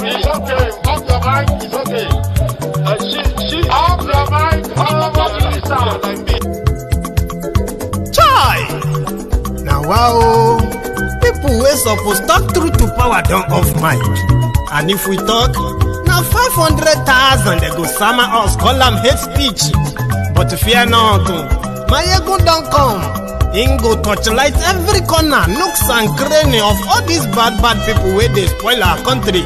It's okay. Off your mic. It's okay. She off your mic. Chai! Now wow, people wey suppose talk truth to power don't off mic. And if we talk, now 500,000 they go summer us, call them hate speech. But fear not, Maiyegun don't come. He go torchlight every corner, nooks and cranny of all these bad people where they spoil our country.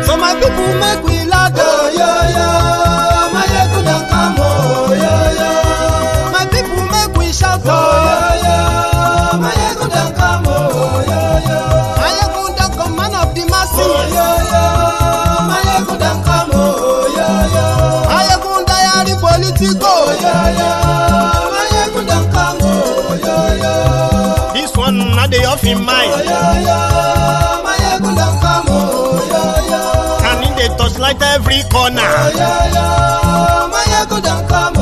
So my people make we laugh, oh, yo, yo. Maiyegun don't come, oh, yo, yo. My people make we shout, oh, yo, yo. Maiyegun don't come, oh, yo, yo. Maiyegun don't come, man of the masses, oh, yo, yo. Maiyegun don't come, oh, yo, yo. Maiyegun diary Politico, oh, yo, yo. Maiyegun don't come, oh, yo, yo. This one not the off in mind, oh, yo, yo. Maiyegun don't come, oh, yo, yo. Can in the touchlight every corner, oh, yo, yo. Maiyegun don't come, oh,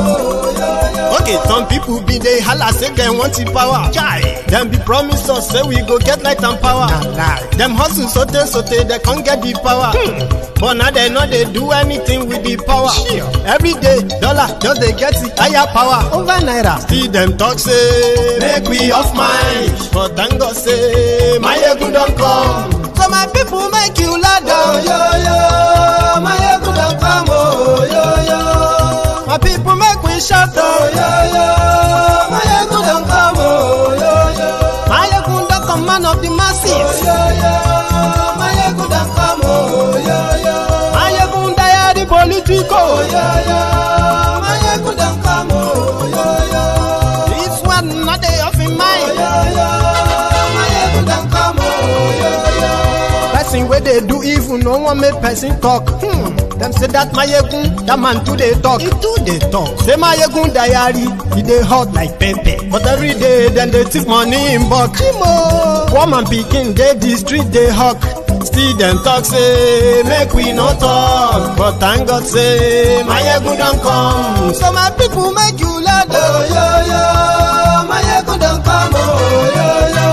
yo, yo. Okay, some people be they holla say they want the power. Chai, them be promise us say we go get light and power. Nah. Them hustle sote they can't get the power. But now they know they do anything with the power. Sure. Every day, dollar just they get the higher power over naira. See them talk say make we off mind. But thank God say Maiyegun don't come. So my people make you laugh, oh, yo, yo. Maiyegun don't come, oh, yo, yo. My people make we shout, oh, yo, yo. Maiyegun don't come, oh, yo, yo. Maiyegun don't come, man of the masses, oh, yo, yo. Maiyegun don't come, oh, yo, yo. Maiyegun diary Politico, oh, yo, yo. Maiyegun don't come, oh, yo, yo. This one not the off in mind, oh, yo, yo. Maiyegun don't come, oh, yo, yo. Person where they do evil, no one make person talk. Them say that Maiyegun, that man too they talk. He too they talk. Say Maiyegun diary, he they hot like pepper. But every day then they take money in bulk. Woman picking, they the street they hawk. Still them talk say make we not talk. But thank God say Maiyegun don't come. So my people make you laugh, oh, yo, yo. Maiyegun don't come, oh, yo, yo.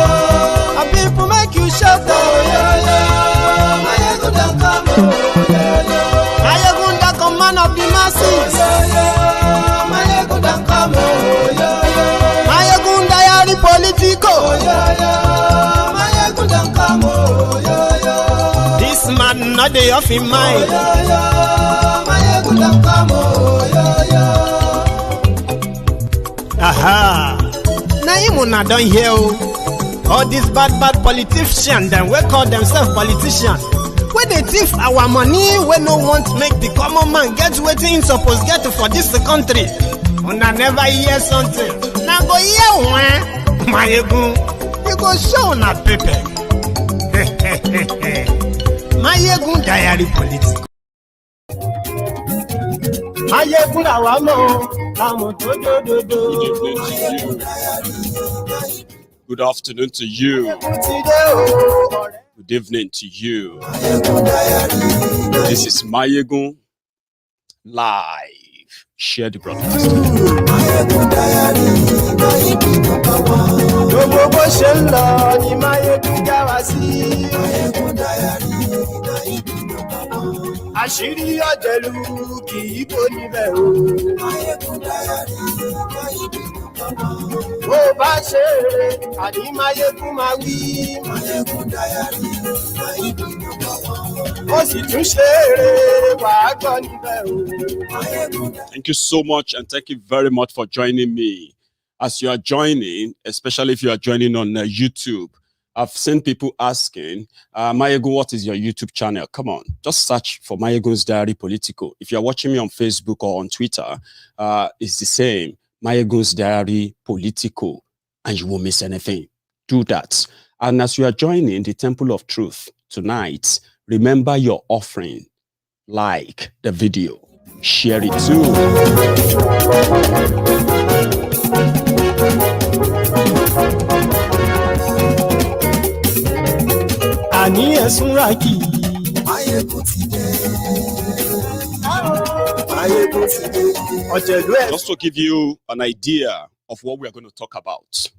My people make you shout, oh, yo, yo. Maiyegun don't come, oh, yo, yo. Maiyegun don't come, man of the masses, oh, yo, yo. Maiyegun don't come, oh, yo, yo. Maiyegun diary Politico, oh, yo, yo. Maiyegun don't come, oh, yo, yo. This man not the off in mind, oh, yo, yo. Maiyegun don't come, oh, yo, yo. Aha. Now you not done here, all these bad politicians, then we call themselves politicians. When they thief our money, we no want to make the common man get waiting supposed get for this country. Una never hear something. Now go hear one, Maiyegun, you go show na paper. Maiyegun diary Politico. Maiyegun awamo, amo to do. Good afternoon to you. Good evening to you. This is Maiyegun live. Share the broadcast. Àṣírí ọ̀jẹ̀lú kì í bò níbẹ̀ o. Bó bá ṣe eré, àní Maiyegun máa wí. Ó sì tún ṣe eré, wàá gbọ́ níbẹ̀ o. Thank you so much, and thank you very much for joining me. As you are joining, especially if you are joining on YouTube, I've seen people asking, Maiyegun, what is your YouTube channel? Come on, just search for Maiyegun's Diary Politico. If you're watching me on Facebook or on Twitter, it's the same, Maiyegun's Diary Politico, and you won't miss anything. Do that. And as you are joining the Temple of Truth tonight, remember your offering. Like the video. Share it too. Ani esunraki. Just to give you an idea of what we are going to talk about,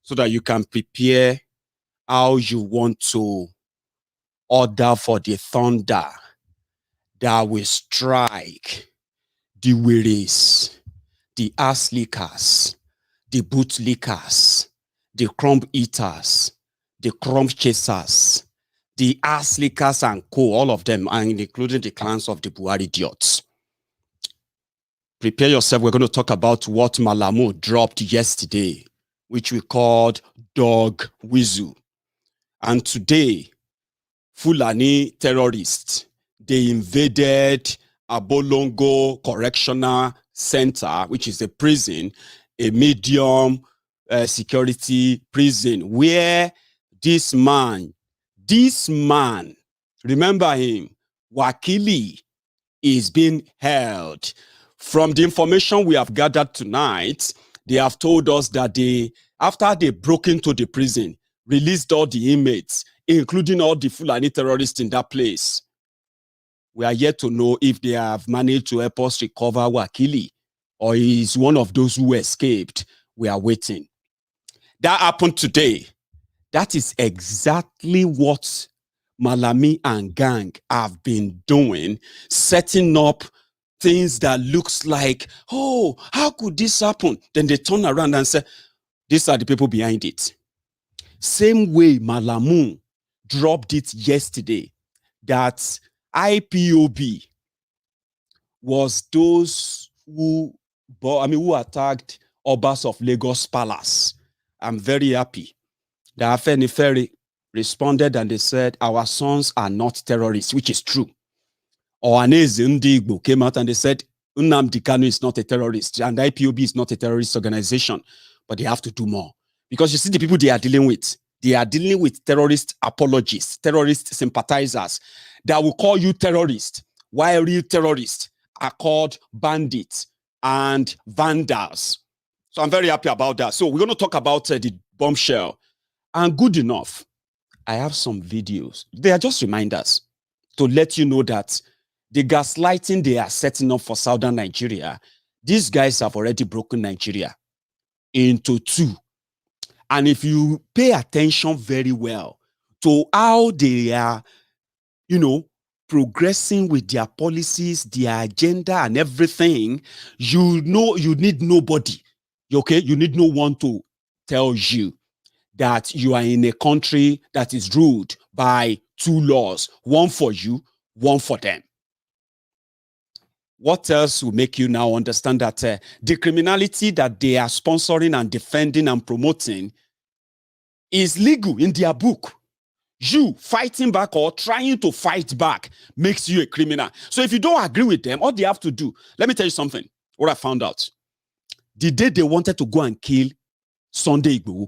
so that you can prepare how you want to order for the thunder that will strike the wearies, the ass lickers, the boot lickers, the crumb eaters, the crumb chasers, the ass lickers and co, all of them, and including the clans of the Buhari idiots. Prepare yourself. We're going to talk about what Malamu dropped yesterday, which we called dog whistle. And today, Fulani terrorists, they invaded Abolongo Correctional Center, which is a prison, a medium security prison, where this man, remember him, Wakili, is being held. From the information we have gathered tonight, they have told us that after they broke into the prison, released all the inmates, including all the Fulani terrorists in that place. We are yet to know if they have managed to help us recover Wakili, or he is one of those who escaped. We are waiting. That happened today. That is exactly what Malami and gang have been doing, setting up things that looks like, oh, how could this happen? Then they turn around and say, these are the people behind it. Same way Malamu dropped it yesterday, that IPOB was those who attacked Obas of Lagos Palace. I'm very happy. The Afenifere responded and they said, our sons are not terrorists, which is true. Or Nnamdi Igboho came out and they said, Nnamdi Kanu is not a terrorist and IPOB is not a terrorist organization, but they have to do more. Because you see the people they are dealing with terrorist apologists, terrorist sympathizers that will call you terrorist, while real terrorists are called bandits and vandals. So I'm very happy about that. So we're going to talk about the bombshell. And good enough, I have some videos. They are just reminders to let you know that the gaslighting they are setting up for southern Nigeria, these guys have already broken Nigeria into two. And if you pay attention very well to how they are, progressing with their policies, their agenda and everything, you need nobody, okay? You need no one to tell you that you are in a country that is ruled by two laws, one for you, one for them. What else will make you now understand that the criminality that they are sponsoring and defending and promoting is legal in their book? You fighting back or trying to fight back makes you a criminal. So if you don't agree with them, all they have to do, let me tell you something, what I found out. The day they wanted to go and kill Sunday Igboho,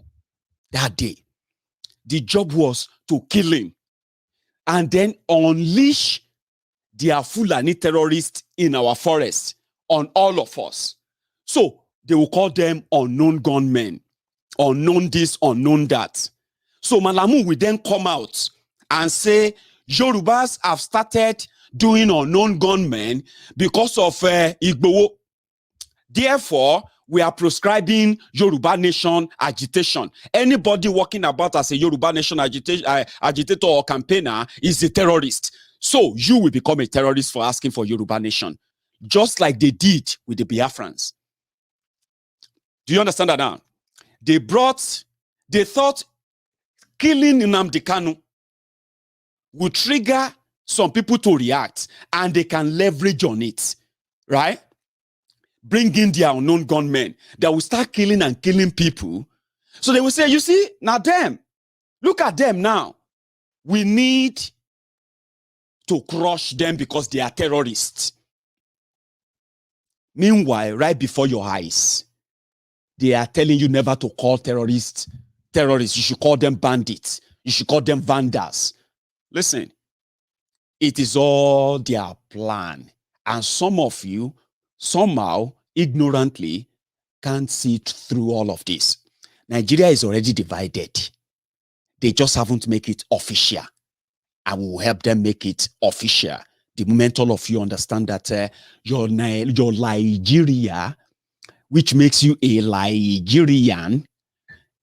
that day, the job was to kill him and then unleash their Fulani terrorists in our forests on all of us. So they will call them unknown gunmen, unknown this, unknown that. So Malamu will then come out and say, Yorubas have started doing unknown gunmen because of Igboho. Therefore, we are prescribing Yoruba Nation agitation. Anybody walking about as a Yoruba Nation agitator or campaigner is a terrorist. So you will become a terrorist for asking for Yoruba Nation, just like they did with the Biafrans. Do you understand that now? They thought killing Nnamdi Kanu would trigger some people to react and they can leverage on it, right? Bring in their unknown gunmen that will start killing and killing people. So they will say, you see, now them, look at them now. We need to crush them because they are terrorists. Meanwhile, right before your eyes, they are telling you never to call terrorists. You should call them bandits. You should call them vandals. Listen, it is all their plan. And some of you, somehow, ignorantly, can't see through all of this. Nigeria is already divided. They just haven't made it official. I will help them make it official. The moment all of you understand that your Nigeria, which makes you a Nigerian,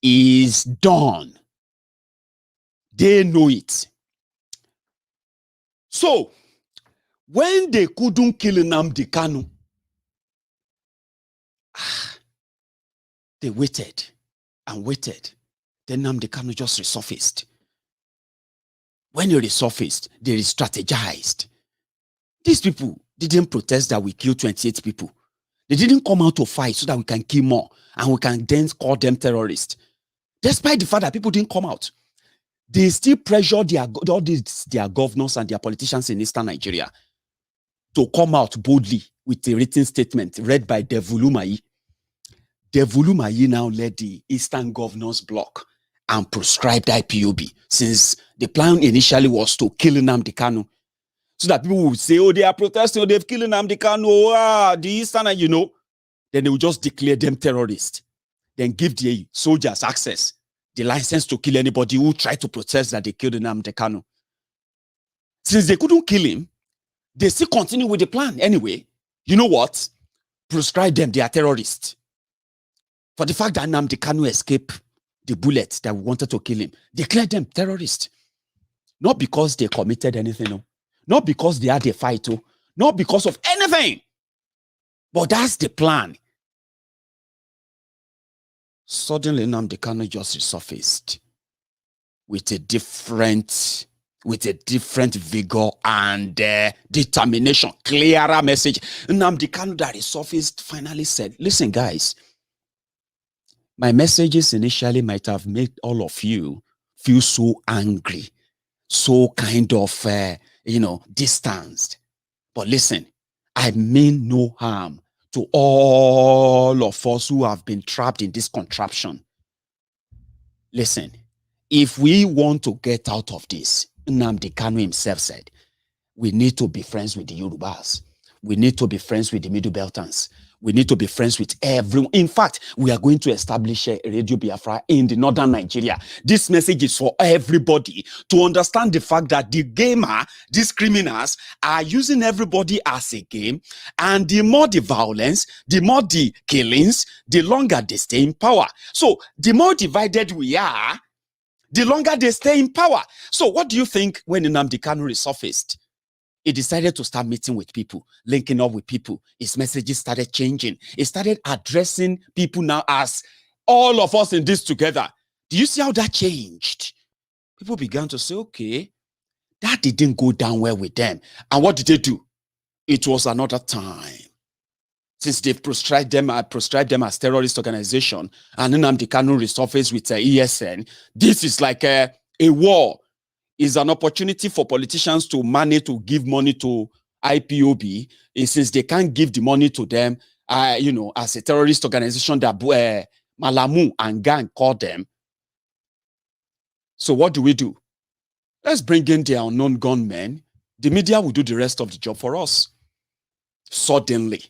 is done. They know it. So, when they couldn't kill Nnamdi Kanu, they waited and waited. Then Nnamdi Kanu just resurfaced. When he resurfaced, they re-strategized. These people didn't protest that we killed 28 people. They didn't come out to fight so that we can kill more and we can then call them terrorists. Despite the fact that people didn't come out, they still pressure their governors and their politicians in Eastern Nigeria to come out boldly with a written statement read by Devulu Mayi. Devulu Mayi now led the Eastern Governors Bloc and proscribed IPOB, since the plan initially was to kill Nnamdi Kanu. So that people would say, oh, they are protesting, oh, they've killed Nnamdi Kanu, the Eastern, then they would just declare them terrorists. Then give the soldiers access, the license to kill anybody who tried to protest that they killed Nnamdi Kanu. Since they couldn't kill him, they still continue with the plan anyway. You know what? Proscribe them, they are terrorists. For the fact that Nnamdi Kanu escaped the bullets that wanted to kill him, declare them terrorists. Not because they committed anything, no. Not because they had a fight, oh. Not because of anything. But that's the plan. Suddenly, Nnamdi Kanu just resurfaced with a different vigor and determination, clearer message. Nnamdi Kanu that resurfaced finally said, listen, guys, my messages initially might have made all of you feel so angry, so kind of, distanced. But listen, I mean no harm to all of us who have been trapped in this contraption. Listen, if we want to get out of this, Nnamdi Kanu himself said, we need to be friends with the Yorubas. We need to be friends with the Middle Beltans. We need to be friends with everyone. In fact, we are going to establish a Radio Biafra in the northern Nigeria. This message is for everybody to understand the fact that the gamer, these criminals, are using everybody as a game. And the more the violence, the more the killings, the longer they stay in power. So the more divided we are, the longer they stay in power. So what do you think when Nnamdi Kanu resurfaced? He decided to start meeting with people, linking up with people. His messages started changing. He started addressing people now as all of us in this together. Do you see how that changed? People began to say, okay, that didn't go down well with them. And what did they do? It was another time. Since they've proscribed them as terrorist organization, and Nnamdi Kanu resurfaced with ESN, this is like a war. Is an opportunity for politicians to give money to IPOB, since they can't give the money to them, as a terrorist organization that Malamu and gang call them. So what do we do? Let's bring in the unknown gunmen. The media will do the rest of the job for us. Suddenly,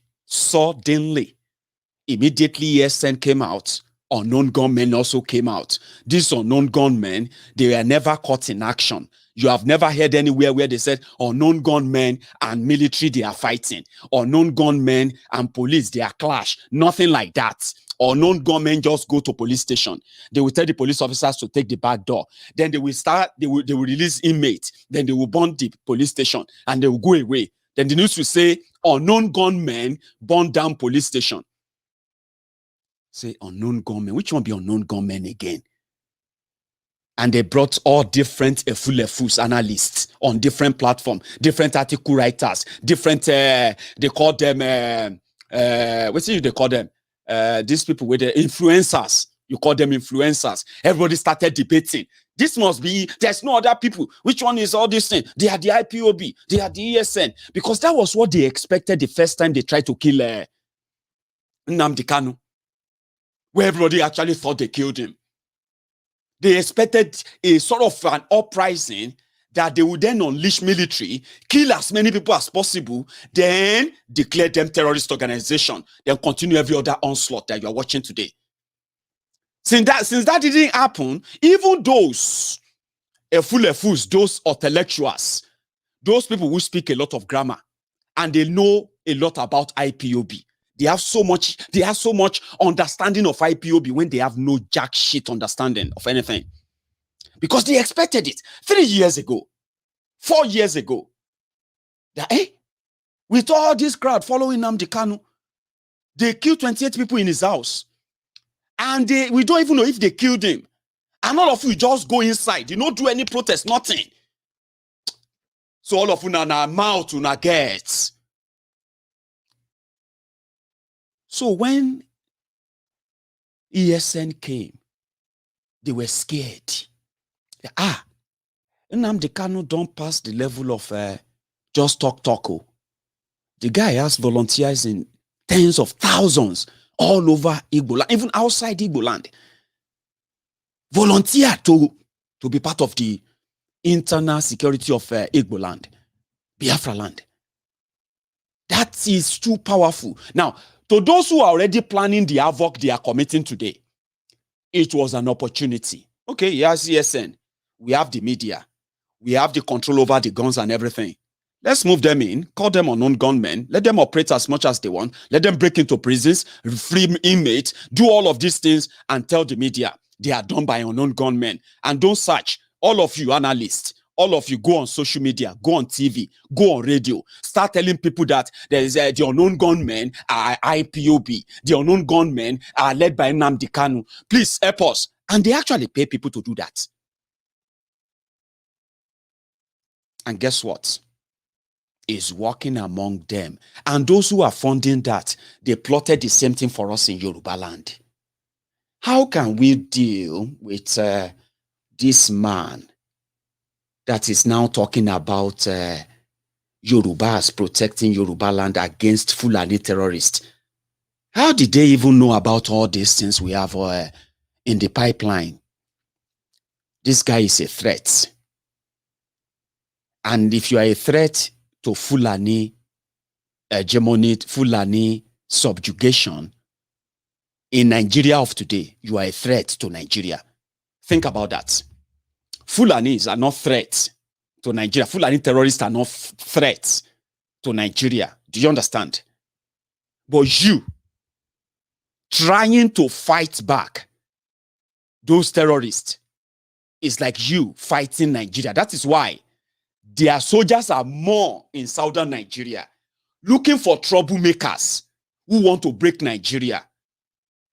immediately ESN came out. Unknown gunmen also came out. These unknown gunmen, they were never caught in action. You have never heard anywhere where they said unknown gunmen and military, they are fighting. Unknown gunmen and police, they are clash. Nothing like that. Unknown gunmen just go to police station. They will tell the police officers to take the back door. Then they will release inmates. Then they will burn the police station and they will go away. Then the news will say unknown gunmen burn down police station. Say unknown gunmen. Which one be unknown gunmen again? And they brought all different efus analysts on different platforms, different article writers, different, they call them, they call them? These people with the influencers. You call them influencers. Everybody started debating. This must be, there's no other people. Which one is all this thing? They are the IPOB. They are the ESN. Because that was what they expected the first time they tried to kill Nnamdi Kanu, where everybody actually thought they killed him. They expected a sort of an uprising that they would then unleash military, kill as many people as possible, then declare them terrorist organization, then continue every other onslaught that you are watching today. Since that didn't happen, even those fools, those intellectuals, those people who speak a lot of grammar and they know a lot about IPOB, they have so much understanding of IPOB when they have no jack shit understanding of anything. because they expected it 3 years ago, 4 years ago. That, with all this crowd following Nnamdi Kanu, they killed 28 people in his house. And we don't even know if they killed him. And all of you just go inside. You don't do any protest, nothing. So all of you now mouth to get. So when ESN came, they were scared. Nnamdi Kanu don't pass the level of just talk. The guy has volunteers in tens of thousands all over Igbo land, even outside Igbo land. Volunteer to be part of the internal security of Igbo land, Biafra land. That is too powerful. Now, to those who are already planning the havoc they are committing today, it was an opportunity. Okay, yes, ESN. We have the media. We have the control over the guns and everything. Let's move them in, call them unknown gunmen, let them operate as much as they want, let them break into prisons, free inmates, do all of these things and tell the media they are done by unknown gunmen. And don't search. All of you analysts, all of you go on social media, go on TV, go on radio, start telling people that there is the unknown gunmen are IPOB, the unknown gunmen are led by Nnamdi Kanu. Please help us. And they actually pay people to do that. And guess what? Is working among them. And those who are funding that, they plotted the same thing for us in Yoruba land. How can we deal with this man that is now talking about Yorubas protecting Yoruba land against Fulani terrorists? How did they even know about all these things we have in the pipeline? This guy is a threat. And if you are a threat to Fulani hegemony, Fulani subjugation in Nigeria of today, you are a threat to Nigeria. Think about that. Fulanis are not threats to Nigeria. Fulani terrorists are not threats to Nigeria. Do you understand? But you trying to fight back those terrorists is like you fighting Nigeria. That is why their soldiers are more in southern Nigeria, looking for troublemakers who want to break Nigeria.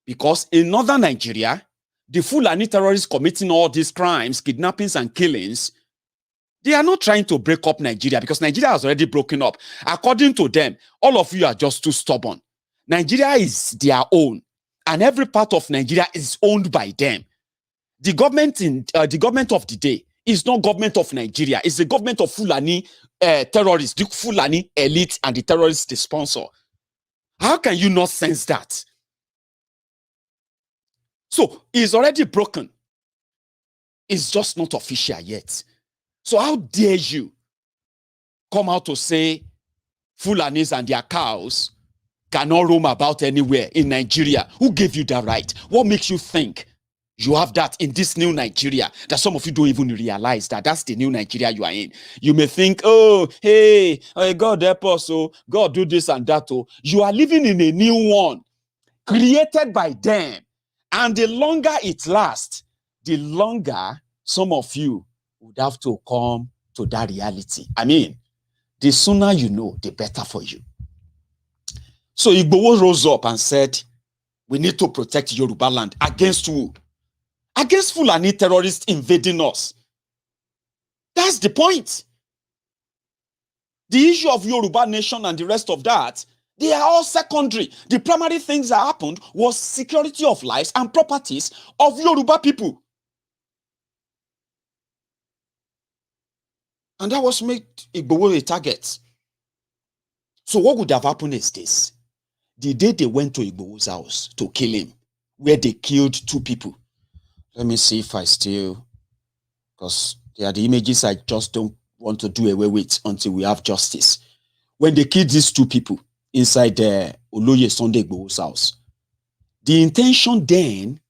Because in northern Nigeria, the Fulani terrorists committing all these crimes, kidnappings and killings, they are not trying to break up Nigeria because Nigeria has already broken up. According to them, all of you are just too stubborn. Nigeria is their own, and every part of Nigeria is owned by them. The government of the day is not government of Nigeria. It's the government of Fulani terrorists, the Fulani elite and the terrorists they sponsor. How can you not sense that? So it's already broken. It's just not official yet. So how dare you come out to say Fulanis and their cows cannot roam about anywhere in Nigeria? Who gave you that right? What makes you think you have that in this new Nigeria that some of you don't even realize that that's the new Nigeria you are in? You may think, oh, hey, God help us, oh, God do this and that. Oh, you are living in a new one created by them. And the longer it lasts, the longer some of you would have to come to that reality. I mean, the sooner you know, the better for you. So Igboho rose up and said, we need to protect Yoruba land. Against who? Against Fulani terrorists invading us. That's the point. The issue of Yoruba nation and the rest of that, they are all secondary. The primary things that happened was security of lives and properties of Yoruba people. And that was made Igboho a target. So what would have happened is this. The day they went to Igboho's house to kill him, where they killed 2 people. Let me see if I still, because they are the images I just don't want to do away with until we have justice. When they killed these 2 people inside the Oloye Sunday Igboho's house, the intention then,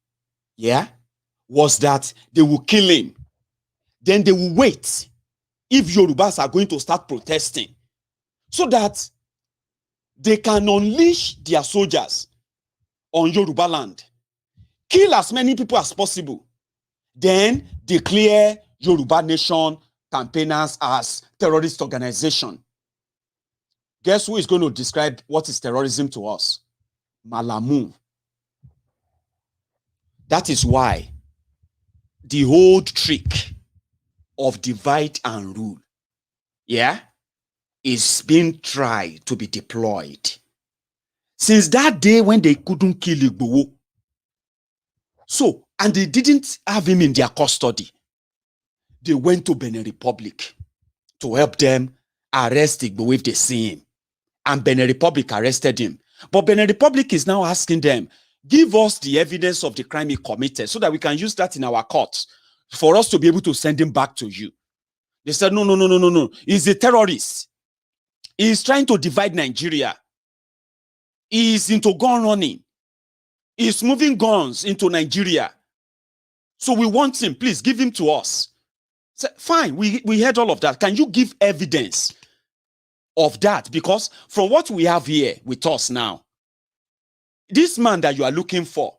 was that they will kill him. Then they will wait if Yorubas are going to start protesting so that they can unleash their soldiers on Yoruba land. Kill as many people as possible. then declare Yoruba Nation campaigners as terrorist organization. Guess who is going to describe what is terrorism to us? Malamu. That is why the old trick of divide and rule, is being tried to be deployed. Since that day when they couldn't kill Igboho, and they didn't have him in their custody, they went to Benin Republic to help them arrest Igboho if they see him. And Benin Republic arrested him. But Benin Republic is now asking them, give us the evidence of the crime he committed so that we can use that in our courts for us to be able to send him back to you. They said, no. He's a terrorist. He's trying to divide Nigeria. He's into gun running. He's moving guns into Nigeria. So we want him. Please give him to us. So, fine, we heard all of that. Can you give evidence of that? Because from what we have here with us now, this man that you are looking for,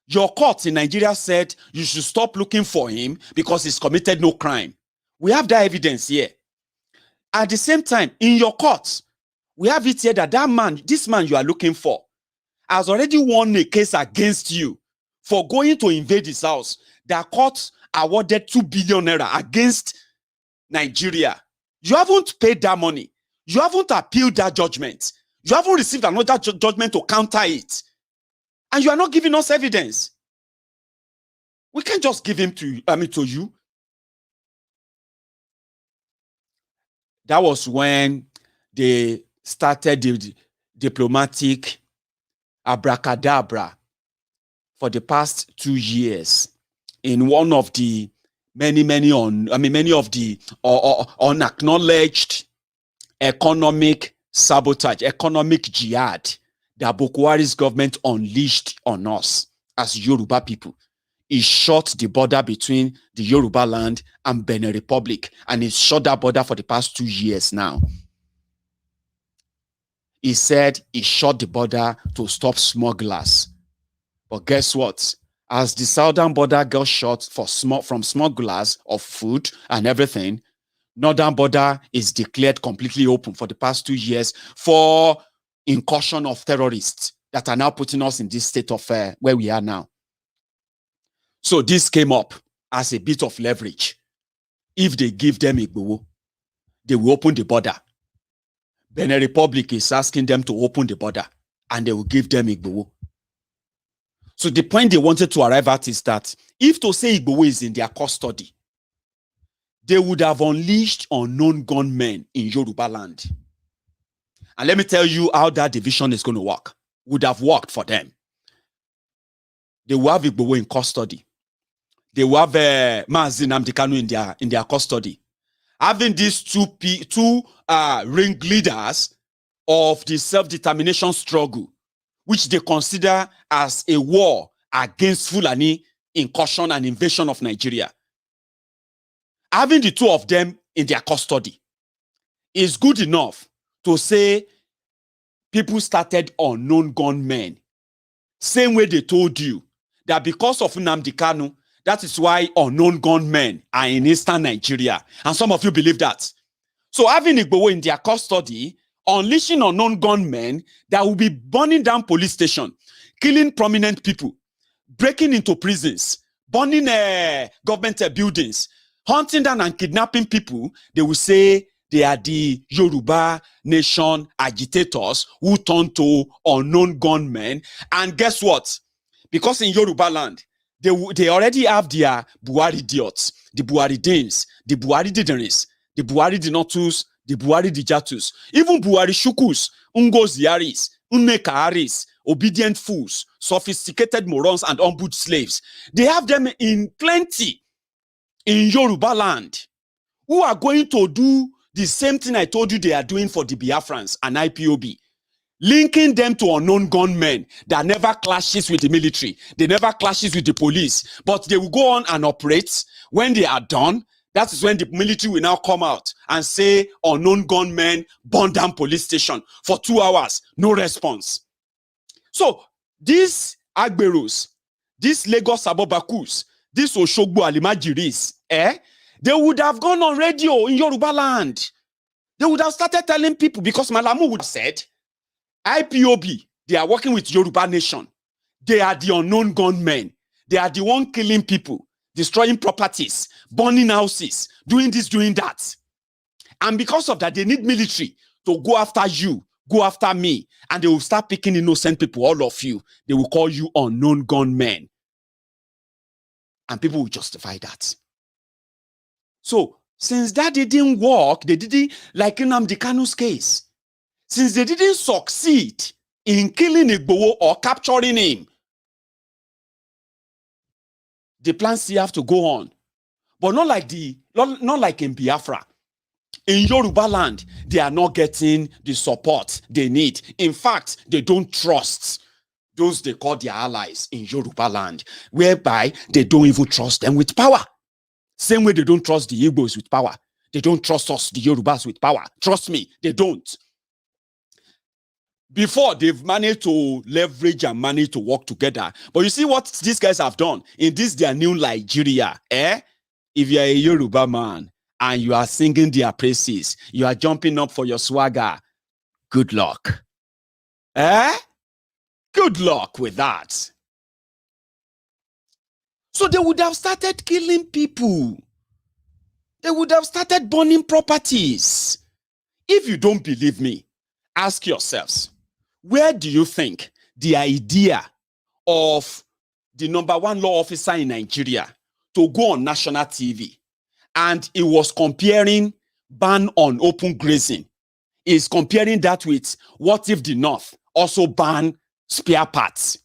your court in Nigeria said you should stop looking for him because he's committed no crime. We have that evidence here. At the same time, in your court, we have it here that this man you are looking for, has already won a case against you for going to invade his house. The court awarded 2 billion naira against Nigeria. You haven't paid that money. You haven't appealed that judgment. You haven't received another judgment to counter it. And you are not giving us evidence. We can't just give him to you. That was when they started the diplomatic abracadabra for the past 2 years in one of the many of the unacknowledged economic sabotage, economic jihad that Boko Haram's government unleashed on us as Yoruba people. It shut the border between the Yoruba land and Benin Republic, and it shut that border for the past 2 years now. He said he shut the border to stop smugglers. But guess what? As the southern border got shut from smugglers of food and everything, northern border is declared completely open for the past 2 years for incursion of terrorists that are now putting us in this state of where we are now. So this came up as a bit of leverage. If they give them Igboho, they will open the border. Benin Republic is asking them to open the border, and they will give them Igboho. So the point they wanted to arrive at is that if to say Igboho is in their custody, they would have unleashed unknown gunmen in Yoruba land. And let me tell you how that division is going to work. Would have worked for them. They will have Igboho in custody. They will have Nnamdi Kanu in their custody. Having these two ringleaders of the self-determination struggle, which they consider as a war against Fulani incursion and invasion of Nigeria. Having the two of them in their custody is good enough to say people started unknown gunmen. Same way they told you that because of Nnamdi Kanu, that is why unknown gunmen are in eastern Nigeria. And some of you believe that. So having Igboho in their custody, unleashing unknown gunmen that will be burning down police stations, killing prominent people, breaking into prisons, burning government buildings, hunting down and kidnapping people, they will say they are the Yoruba Nation agitators who turn to unknown gunmen. And guess what? Because in Yoruba land, they already have their Buhari idiots, the Buhari Danes, the Buhari Dideris, the Buhari Dinotus, the Buhari Dijatus, even Buhari Shukus, Ungos Yaris, Unnekaharis, obedient fools, sophisticated morons, and humbled slaves. They have them in plenty in Yoruba land who are going to do the same thing I told you they are doing for the Biafrans and IPOB. Linking them to unknown gunmen that never clashes with the military. They never clashes with the police. But they will go on and operate. When they are done, that is when the military will now come out and say unknown gunmen burn down police station for 2 hours. No response. So these Agberos, these Lagos Abobakus, this Oshogbo Alimajiris, they would have gone on radio in Yoruba land. They would have started telling people, because Malamu would have said, IPOB, they are working with Yoruba Nation. They are the unknown gunmen. They are the one killing people, destroying properties, burning houses, doing this, doing that. And because of that, they need military to go after you, go after me, and they will start picking innocent people, all of you. They will call you unknown gunmen. And people will justify that. So, since that didn't work, they didn't, like Nnamdi Kanu's case, since they didn't succeed in killing Igboho or capturing him, the plans still have to go on. But not like in Biafra. In Yoruba land, they are not getting the support they need. In fact, they don't trust those they call their allies in Yoruba land, whereby they don't even trust them with power. Same way they don't trust the Igbos with power. They don't trust us, the Yorubas, with power. Trust me, they don't. Before, they've managed to leverage and manage to work together. But you see what these guys have done in this their new Nigeria, If you're a Yoruba man and you are singing their praises, you are jumping up for your swagger, good luck. Good luck with that. So they would have started killing people. They would have started burning properties. If you don't believe me, ask yourselves, where do you think the idea of the #1 law officer in Nigeria to go on national TV and he was comparing ban on open grazing, is comparing that with what if the North also ban spare parts?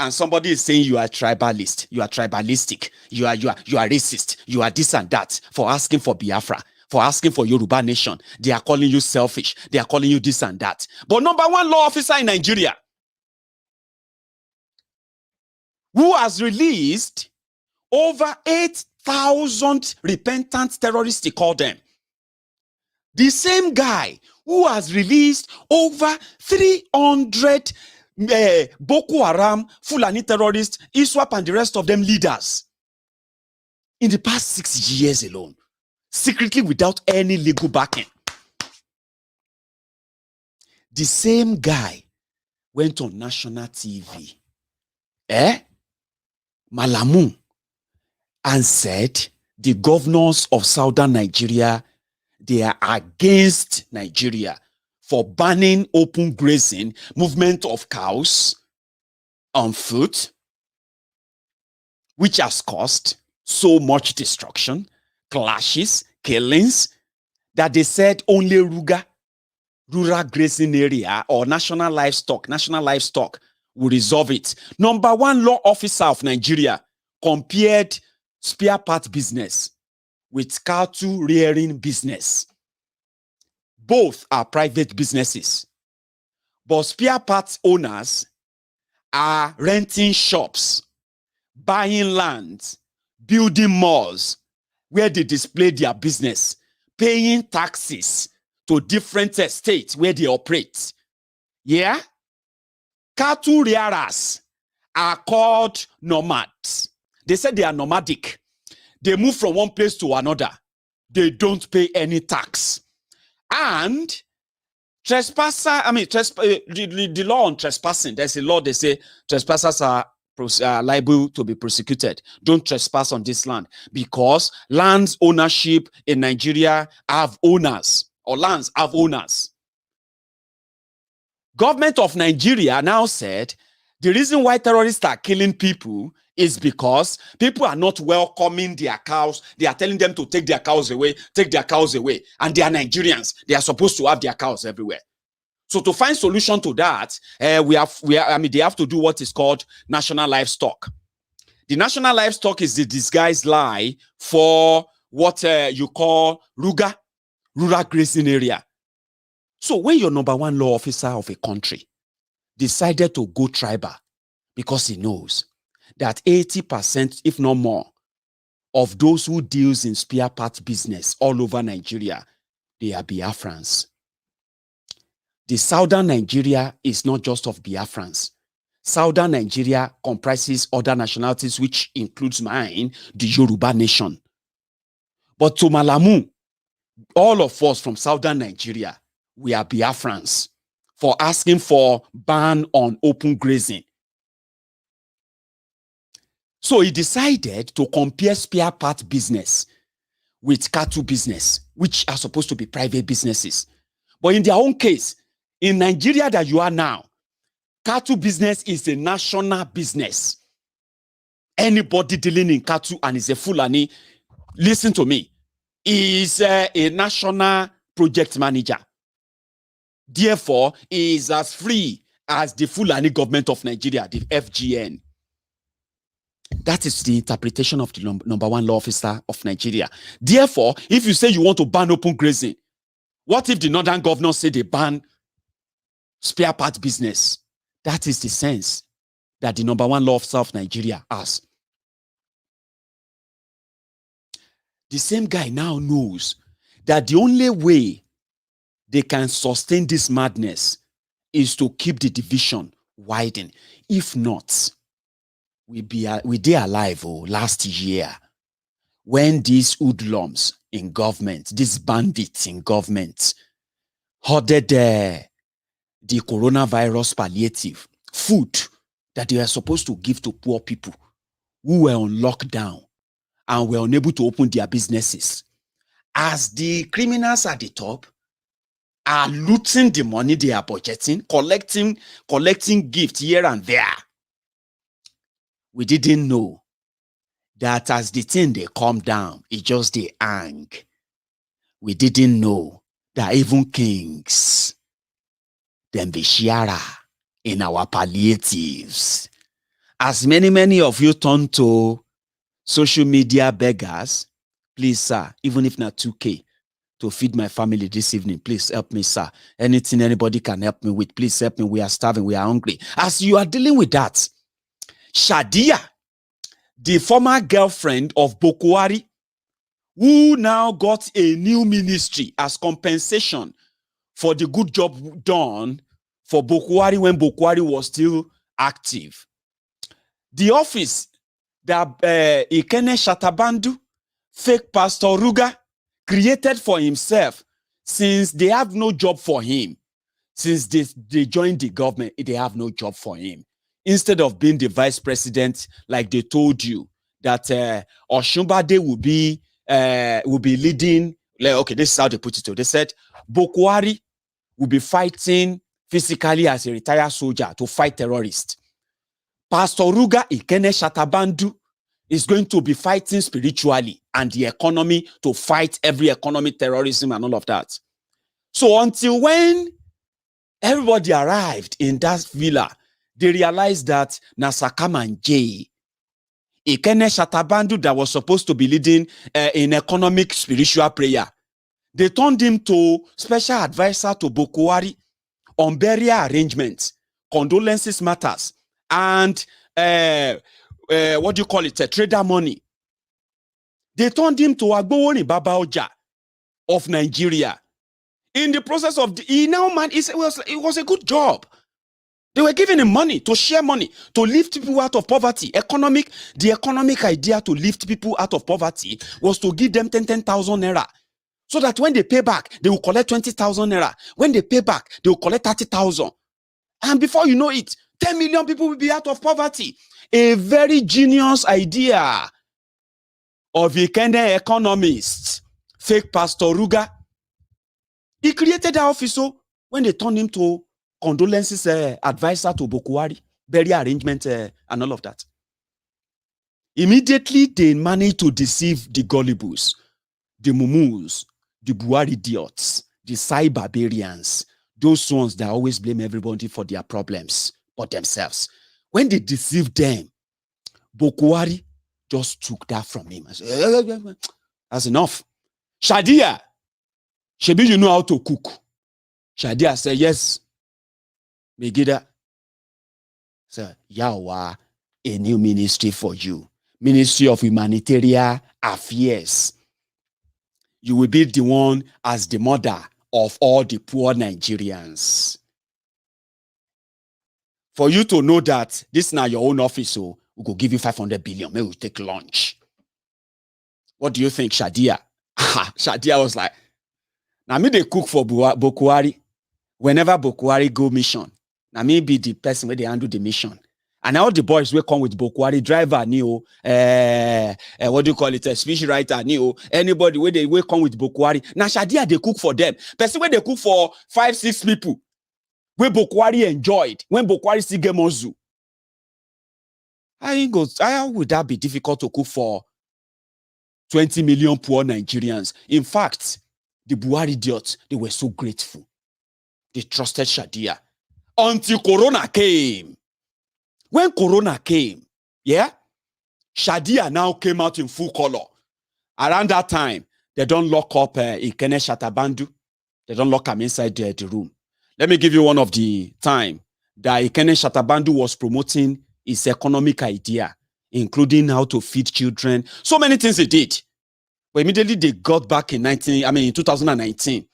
And somebody is saying you are tribalist, you are tribalistic, you are racist, you are this and that for asking for Biafra, for asking for Yoruba Nation. They are calling you selfish. They are calling you this and that. But #1 law officer in Nigeria, who has released over 8,000 repentant terrorists, they call them. The same guy who has released over 300 Boko Haram, Fulani terrorists, ISWAP and the rest of them leaders in the past 6 years alone, secretly without any legal backing. The same guy went on national TV, Malamu, and said the governors of southern Nigeria, they are against Nigeria for banning open grazing, movement of cows on foot, which has caused so much destruction, clashes, killings, that they said only rural grazing area or national livestock will resolve it. #1 law officer of Nigeria compared spare part business with cattle rearing business. Both are private businesses, but spare parts owners are renting shops, buying lands, building malls where they display their business, paying taxes to different states where they operate. Yeah? Cattle rearers are called nomads. They said they are nomadic. They move from one place to another. They don't pay any tax. And the law on trespassing, there's a law, they say trespassers are liable to be prosecuted. Don't trespass on this land, because lands ownership in Nigeria have owners, or lands have owners. Government of Nigeria now said the reason why terrorists are killing people is because people are not welcoming their cows. They are telling them to take their cows away, and they are Nigerians. They are supposed to have their cows everywhere. So to find solution to that, they have to do what is called national livestock. The national livestock is the disguised lie for what you call rural grazing area. So when your #1 law officer of a country decided to go tribal, because he knows that 80%, if not more, of those who deals in spare parts business all over Nigeria, they are Biafrans. The southern Nigeria is not just of Biafrans. Southern Nigeria comprises other nationalities, which includes mine, the Yoruba nation. But to Malamu, all of us from Southern Nigeria, we are Biafrans for asking for ban on open grazing. So he decided to compare spare part business with cattle business, which are supposed to be private businesses. But in their own case, in Nigeria that you are now, cattle business is a national business. Anybody dealing in cattle and is a Fulani, listen to me, is a national project manager. Therefore, he is as free as the Fulani government of Nigeria, the FGN. That is the interpretation of the number one law officer of Nigeria. Therefore, if you say you want to ban open grazing, what if the northern governors say they ban spare part business? That is the sense that the number one law officer of Nigeria has. The same guy now knows that the only way they can sustain this madness is to keep the division widened. If not, we did alive last year when these hoodlums in government, these bandits in government, hoarded the coronavirus palliative food that they were supposed to give to poor people who were on lockdown and were unable to open their businesses. As the criminals at the top are looting the money they are budgeting, collecting gifts here and there, we didn't know that as the thing they calm down, it just they hang. We didn't know that even kings, them be shara in our palliatives. As many of you turn to social media beggars, please, sir, even if not 2K, to feed my family this evening, please help me, sir. Anything anybody can help me with, please help me. We are starving, we are hungry. As you are dealing with that, Shadia, the former girlfriend of Boko Haram, who now got a new ministry as compensation for the good job done for Boko Haram when Boko Haram was still active. The office that Ikene Shatabandu, fake Pastor Ruga, created for himself, since they have no job for him, since they joined the government, they have no job for him. Instead of being the vice president, like they told you, that Oshunbade will be leading, okay, this is how they put it. They said Boko Haram will be fighting physically as a retired soldier to fight terrorists. Pastor Ruga Ikene Shatabandu is going to be fighting spiritually and the economy to fight every economic terrorism and all of that. So until when everybody arrived in that villa, they realized that Nasakaman J, Ikene Shatabandu that was supposed to be leading in economic spiritual prayer, they turned him to special advisor to Boko Haram on burial arrangements, condolences matters, and what do you call it? Trader money. They turned him to Agbowoni Baba Oja of Nigeria. In the process of it was a good job. They were giving him money to share money, to lift people out of poverty. The economic idea to lift people out of poverty was to give them 10,000 naira. So that when they pay back, they will collect 20,000 naira. When they pay back, they will collect 30,000. And before you know it, 10 million people will be out of poverty. A very genius idea of a kind of economist, fake Pastor Ruga. He created that office when they turned him to condolences advisor to Boko Haram, burial arrangement and all of that. Immediately, they managed to deceive the gullibles, the mumus, the Buhari idiots, the cyber barbarians, those ones that always blame everybody for their problems but themselves. When they deceived them, Boko Haram just took that from him. I said, that's enough. Shadia, Shebi, you know how to cook. Shadia said, yes. Megida said, Yawa, a new ministry for you. Ministry of Humanitarian Affairs. You will be the one as the mother of all the poor Nigerians. for you to know that this is now your own office, so we go give you 500 billion. Maybe we take lunch. What do you think, Shadia? Shadia was like, now me they cook for Boko Haram. Whenever Boko Haram go mission, now me be the person where they handle the mission. And all the boys will come with Boko Haram, driver, what do you call it, a speech writer, anybody where they will come with Boko Haram. Now Shadia, they cook for them. Person where they cook for 5-6 people, where Boko Haram enjoyed, when Boko Haram still get Mozu. How would that be difficult to cook for 20 million poor Nigerians? In fact, the Buhari idiots, they were so grateful. They trusted Shadia until Corona came. When Corona came, Shadia now came out in full color. Around that time, they don't lock up Ikene Shatabandu. They don't lock him inside the room. Let me give you one of the time that Ikene Shatabandu was promoting his economic idea, including how to feed children. So many things he did. But immediately they got back in 2019,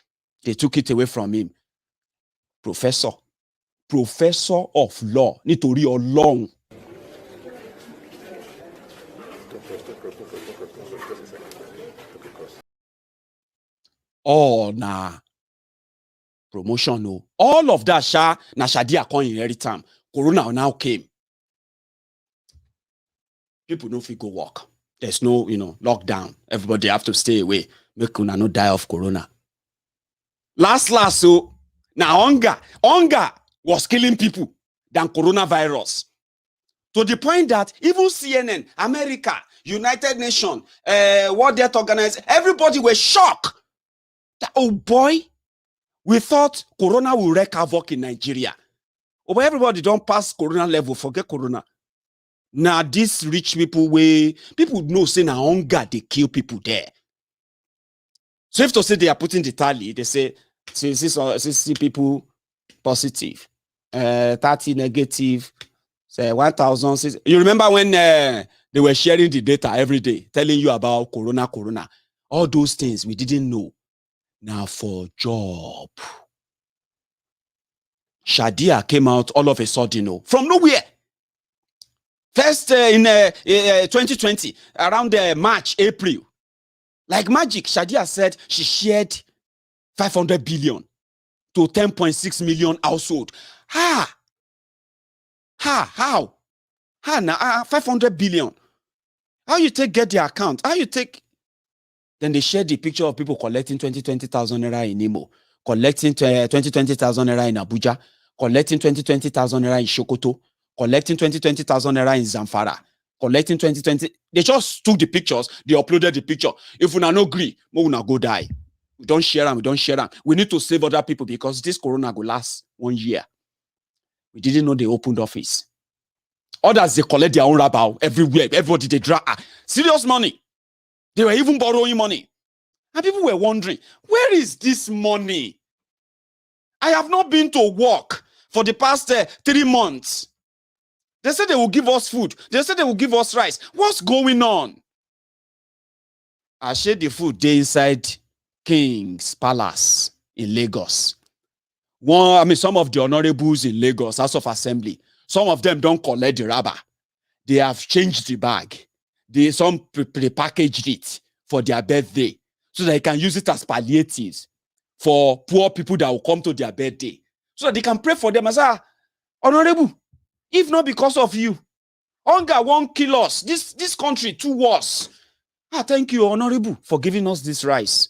they took it away from him. Professor of law, nítorí Ọlọ́run. Oh, nah. Promotion, no. All of that, na Shadia come inherit time. Corona now came. People don't fit go work. There's no, lockdown. Everybody have to stay away. Make una no die of Corona. Last, so now hunger was killing people than coronavirus. To the point that even CNN, America, United Nations, World Health Organization, everybody was shocked. That, oh boy, we thought Corona will wreak havoc in Nigeria. Oh, but everybody don't pass Corona level, forget Corona. Now, these rich people know say na hunger, they kill people there. So if to say they are putting the tally, they say 60 people positive, 30 negative, say 1,000. You remember when they were sharing the data every day, telling you about Corona, all those things we didn't know. Now for job. Shadia came out all of a sudden, from nowhere. First in 2020, around March, April, like magic, Shadia said she shared 500 billion to 10.6 million household. How? Now 500 billion. How you get the account? How you take? Then they shared the picture of people collecting 20,000 naira in Imo, collecting 20,000 naira in Abuja, collecting 20,000 naira in Sokoto, collecting 20,000 naira in Zamfara, collecting 2020. They just took the pictures, they uploaded the picture. If we no agree, we will go die. We don't share them. We need to save other people because this Corona will last 1 year. We didn't know they opened office. Others, they collect their own rabao everywhere. Everybody, they drag serious money. They were even borrowing money. And people were wondering, where is this money? I have not been to work for the past 3 months. They said they will give us food. They said they will give us rice. What's going on? I shared the food day inside King's Palace in Lagos. Some of the honorables in Lagos, House of Assembly, some of them don't collect the rubber. They have changed the bag. Some prepackaged it for their birthday so that they can use it as palliatives for poor people that will come to their birthday. So that they can pray for them. I say, honorable, if not because of you, hunger won't kill us. This country too worse. Thank you, honorable, for giving us this rice.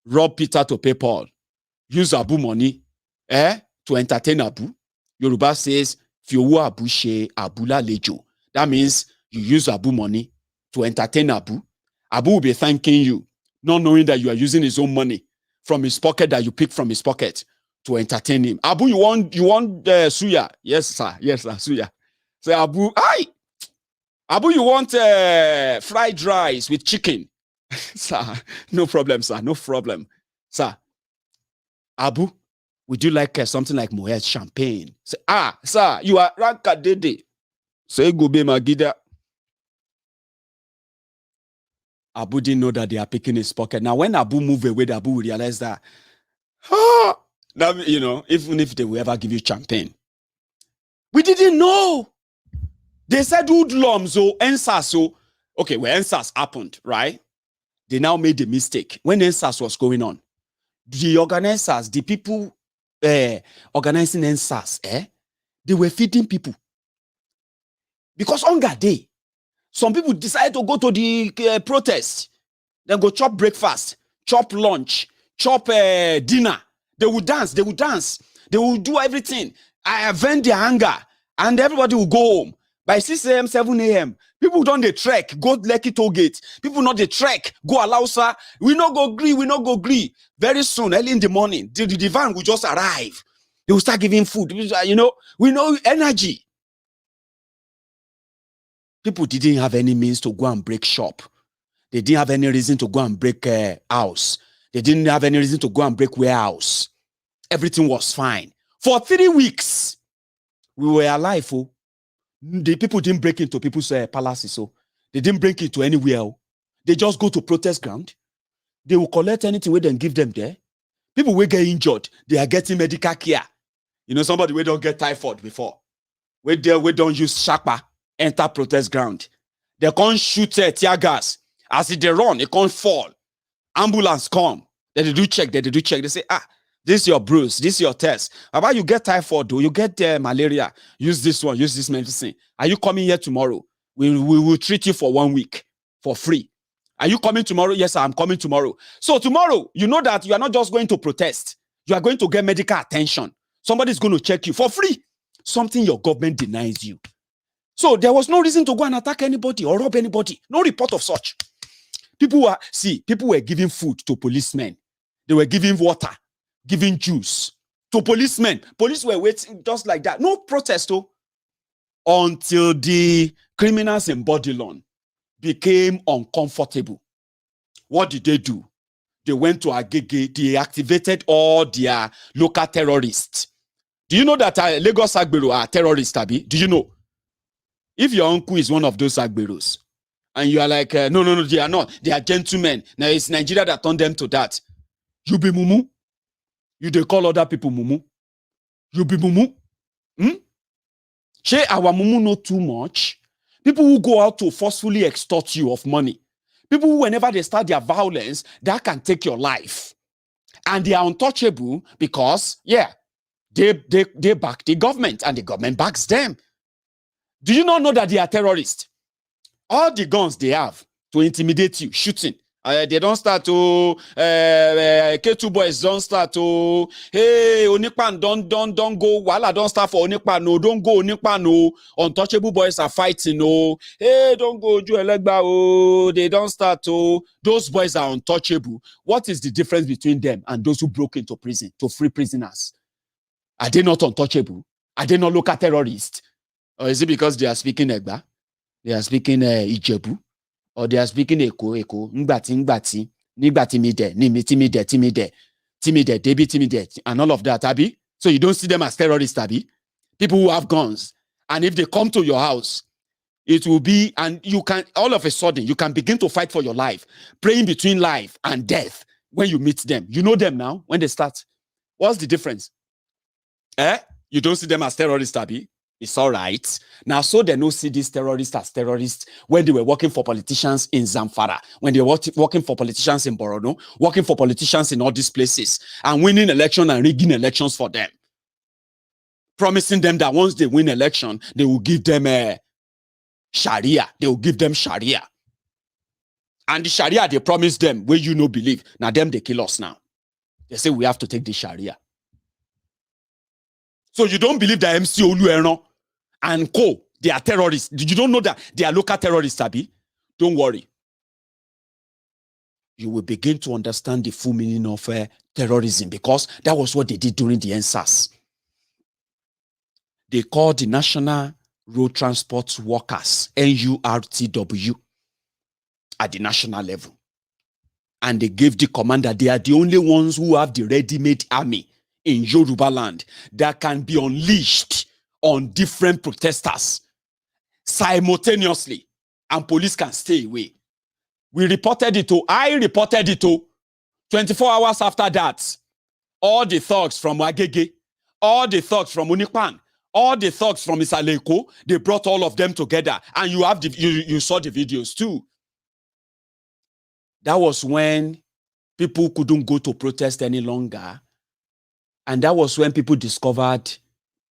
Rob Peter to pay Paul. Use Abu money to entertain Abu. Yoruba says, Fiowu Abu she Abula lejo. That means you use Abu money to entertain Abu. Abu will be thanking you, not knowing that you are using his own money from his pocket that you picked from his pocket to entertain him. Abu, you want suya? Yes, sir. Yes, sir. Suya. Say, Abu, Abu, you want fried rice with chicken? Sir, no problem, sir. No problem, sir. Abu, would you like something like Moet champagne? Say, sir, you are Rankadede. Say, go be Magida. Abu didn't know that they are picking his pocket. Now, when Abu moved away, Abu will realize that, even if they will ever give you champagne, We didn't know. They said hoodlums, so EndSARS, so okay, when EndSARS happened, right? They now made a mistake. When EndSARS was going on, the organizers, the people organizing EndSARS, they were feeding people. Because hunger day, some people decided to go to the protest. Then go chop breakfast, chop lunch, chop dinner. They will dance, they will dance. They will do everything. I vent their anger. And everybody will go home. By 6 a.m., 7 a.m., people don't the trek, go Lekki toll gate. People not the trek, go Alausa. We not go agree. Very soon, early in the morning, the van will just arrive. They will start giving food. We know energy. People didn't have any means to go and break shop. They didn't have any reason to go and break house. They didn't have any reason to go and break warehouse. Everything was fine. For 3 weeks, we were alive. Oh. The people didn't break into people's palaces. So they didn't break into anywhere. Oh. They just go to protest ground. They will collect anything we then give them there. People will get injured. They are getting medical care. Somebody we don't get typhoid before. We don't use shakpa, enter protest ground. They can't shoot tear gas. As they run, they can't fall. Ambulance come. Then they do check. They say, this is your bruise. This is your test. How about you get typhoid? You get malaria. Use this one. Use this medicine. Are you coming here tomorrow? We will treat you for 1 week for free. Are you coming tomorrow? Yes, I'm coming tomorrow. So tomorrow, you know that you are not just going to protest. You are going to get medical attention. Somebody's going to check you for free. Something your government denies you. So there was no reason to go and attack anybody or rob anybody. No report of such. People were giving food to policemen. They were giving water, giving juice to policemen. Police were waiting just like that. No protest, until the criminals in Bodilon became uncomfortable. What did they do? They went to Agege. They activated all their local terrorists. Do you know that Lagos Agbero are terrorists, Abi? Do you know? If your uncle is one of those Agberos, and you are like, no, they are not. They are gentlemen. Now it's Nigeria that turned them to that. You be mumu. You they call other people mumu. You be mumu. Che our mumu know too much. People who go out to forcefully extort you of money. People who, whenever they start their violence, that can take your life. And they are untouchable because, they back the government and the government backs them. Do you not know that they are terrorists? All the guns they have to intimidate you, shooting. They don't start to K2 boys don't start to hey Onikpan don't go. Wala don't start for Onikpan. No, don't go Onikpan. No, untouchable boys are fighting. No, hey don't go Juelegba. Oh, they don't start to. Those boys are untouchable. What is the difference between them and those who broke into prison to free prisoners? Are they not untouchable? Are they not local terrorists? Or is it because they are speaking Egba? They are speaking Ijebu? Or they are speaking Eko, Ngbati, timide, Debi timide, and all of that, Abi? So you don't see them as terrorists, Abi? People who have guns. And if they come to your house, it will be, and you can, all of a sudden, you can begin to fight for your life, praying between life and death when you meet them. You know them now, when they start. What's the difference? You don't see them as terrorists, Abi? It's all right. Now, so they don't see these terrorists as terrorists when they were working for politicians in Zamfara, when they were working for politicians in Borno, working for politicians in all these places, and winning elections and rigging elections for them. Promising them that once they win election, they will give them Sharia. They will give them Sharia. And the Sharia they promised them, where you no believe. Now them they kill us now. They say we have to take the Sharia. So you don't believe that MC Olueron and co, they are terrorists. You don't know that they are local terrorists, Abi? Don't worry. You will begin to understand the full meaning of terrorism, because that was what they did during the EndSARS. They called the National Road Transport Workers, NURTW, at the national level. And they gave the command that they are the only ones who have the ready-made army in Yoruba land that can be unleashed on different protesters simultaneously, and police can stay away. We reported it to, I reported it to, 24 hours after that, all the thugs from Agege, all the thugs from Unikpan, All the thugs from Isaleko, they brought all of them together, and you have you saw the videos too. That was when people couldn't go to protest any longer, and that was when people discovered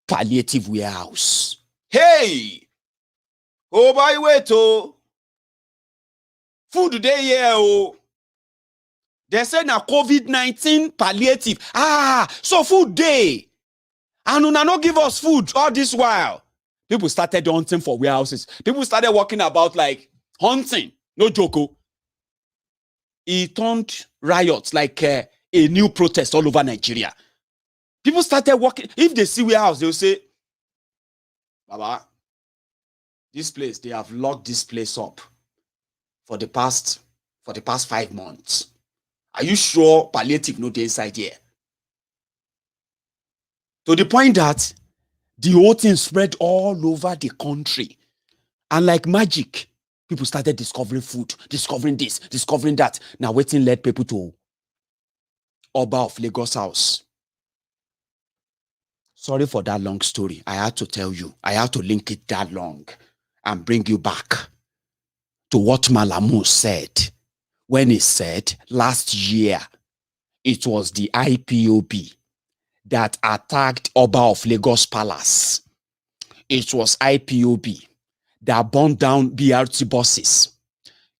palliative warehouse. Hey, oh by way to food today here. Oh, they said now COVID-19 palliative. So food day. And una no give us food all this while. People started hunting for warehouses. People started walking about like hunting. No joke. It turned riots like a new protest all over Nigeria. People started walking. If they see warehouse, they'll say, Baba, this place, they have locked this place up for the past 5 months. Are you sure palliative no dey inside here? To the point that the whole thing spread all over the country. And like magic, people started discovering food, discovering this, discovering that. Now, waiting led people to Oba of Lagos house. Sorry for that long story. I had to tell you. I had to link it that long and bring you back to what Malamu said when he said last year it was the IPOB that attacked Oba of Lagos Palace. It was IPOB that burned down BRT buses.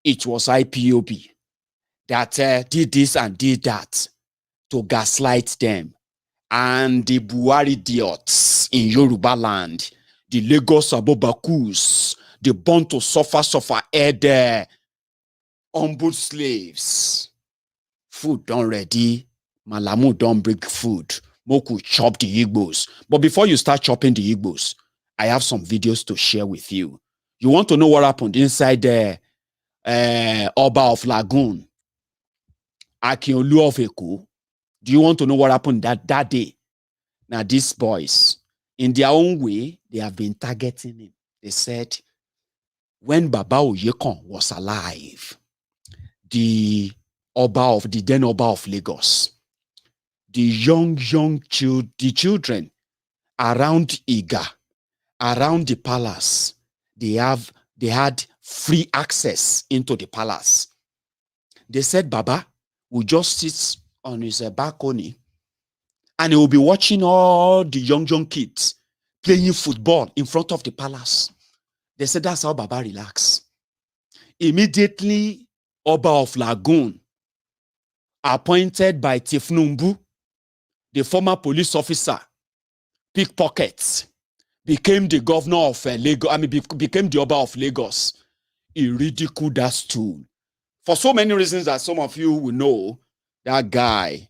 It was IPOB that did this and did that to gaslight them. And the Buhari idiots in Yoruba land, the Lagos Abobakus, the born to suffer head humble slaves. Food done ready. Malamu don't bring food. Moku chop the Igbos. But before you start chopping the Igbos, I have some videos to share with you. You want to know what happened inside the Oba of Lagoon, Akinolu of Eko? Do you want to know what happened that day? Now, these boys, in their own way, they have been targeting him. They said, when Baba Oyekon was alive, the then Oba of Lagos, the children around Iga, around the palace, they had free access into the palace. They said Baba will just sit on his balcony and he will be watching all the young kids playing football in front of the palace. They said that's how Baba relax. Immediately, Oba of Lagoon, appointed by Tifnumbu, the former police officer, pickpockets, became the governor of Lagos. Became the Oba of Lagos. He ridiculed that stool. For so many reasons that some of you will know, that guy,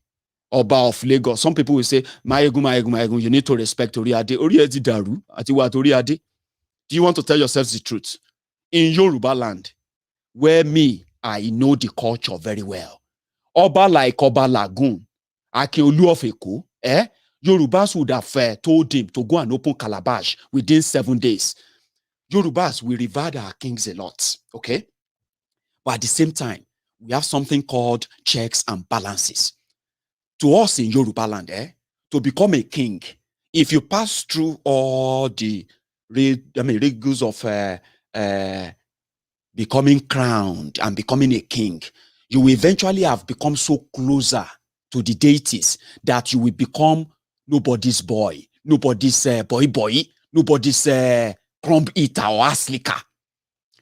Oba of Lagos. Some people will say, Maiyegun, you need to respect Oriade. Oriade Daru, Atiwa Oriade. Do you want to tell yourselves the truth? In Yoruba land, where I know the culture very well. Oba like Oba Lagoon, Akinolu of Eko, Yorubas would have told him to go and open calabash within 7 days. Yorubas, we revere our kings a lot, okay? But at the same time, we have something called checks and balances. To us in Yoruba land, to become a king, if you pass through all the rigors of becoming crowned and becoming a king, you will eventually have become so closer to the deities that you will become nobody's boy, nobody's boy, nobody's crumb eater or ass licker.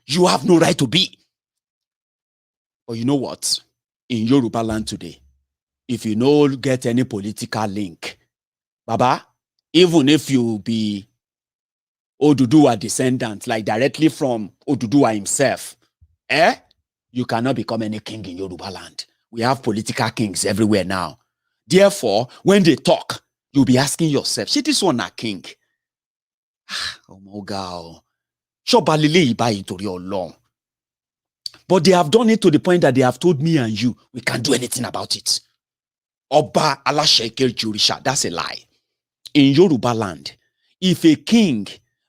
You have no right to be. But you know what? In Yoruba land today, if you no get any political link, Baba, even if you be Oduduwa descendant, like directly from Oduduwa himself, you cannot become any king in Yoruba land. We have political kings everywhere now. Therefore, when they talk, you'll be asking yourself, see this one a king? Oh my God. But they have done it to the point that they have told me and you, we can't do anything about it. Oba Alashekel Jurisha, that's a lie. In Yoruba land, if a king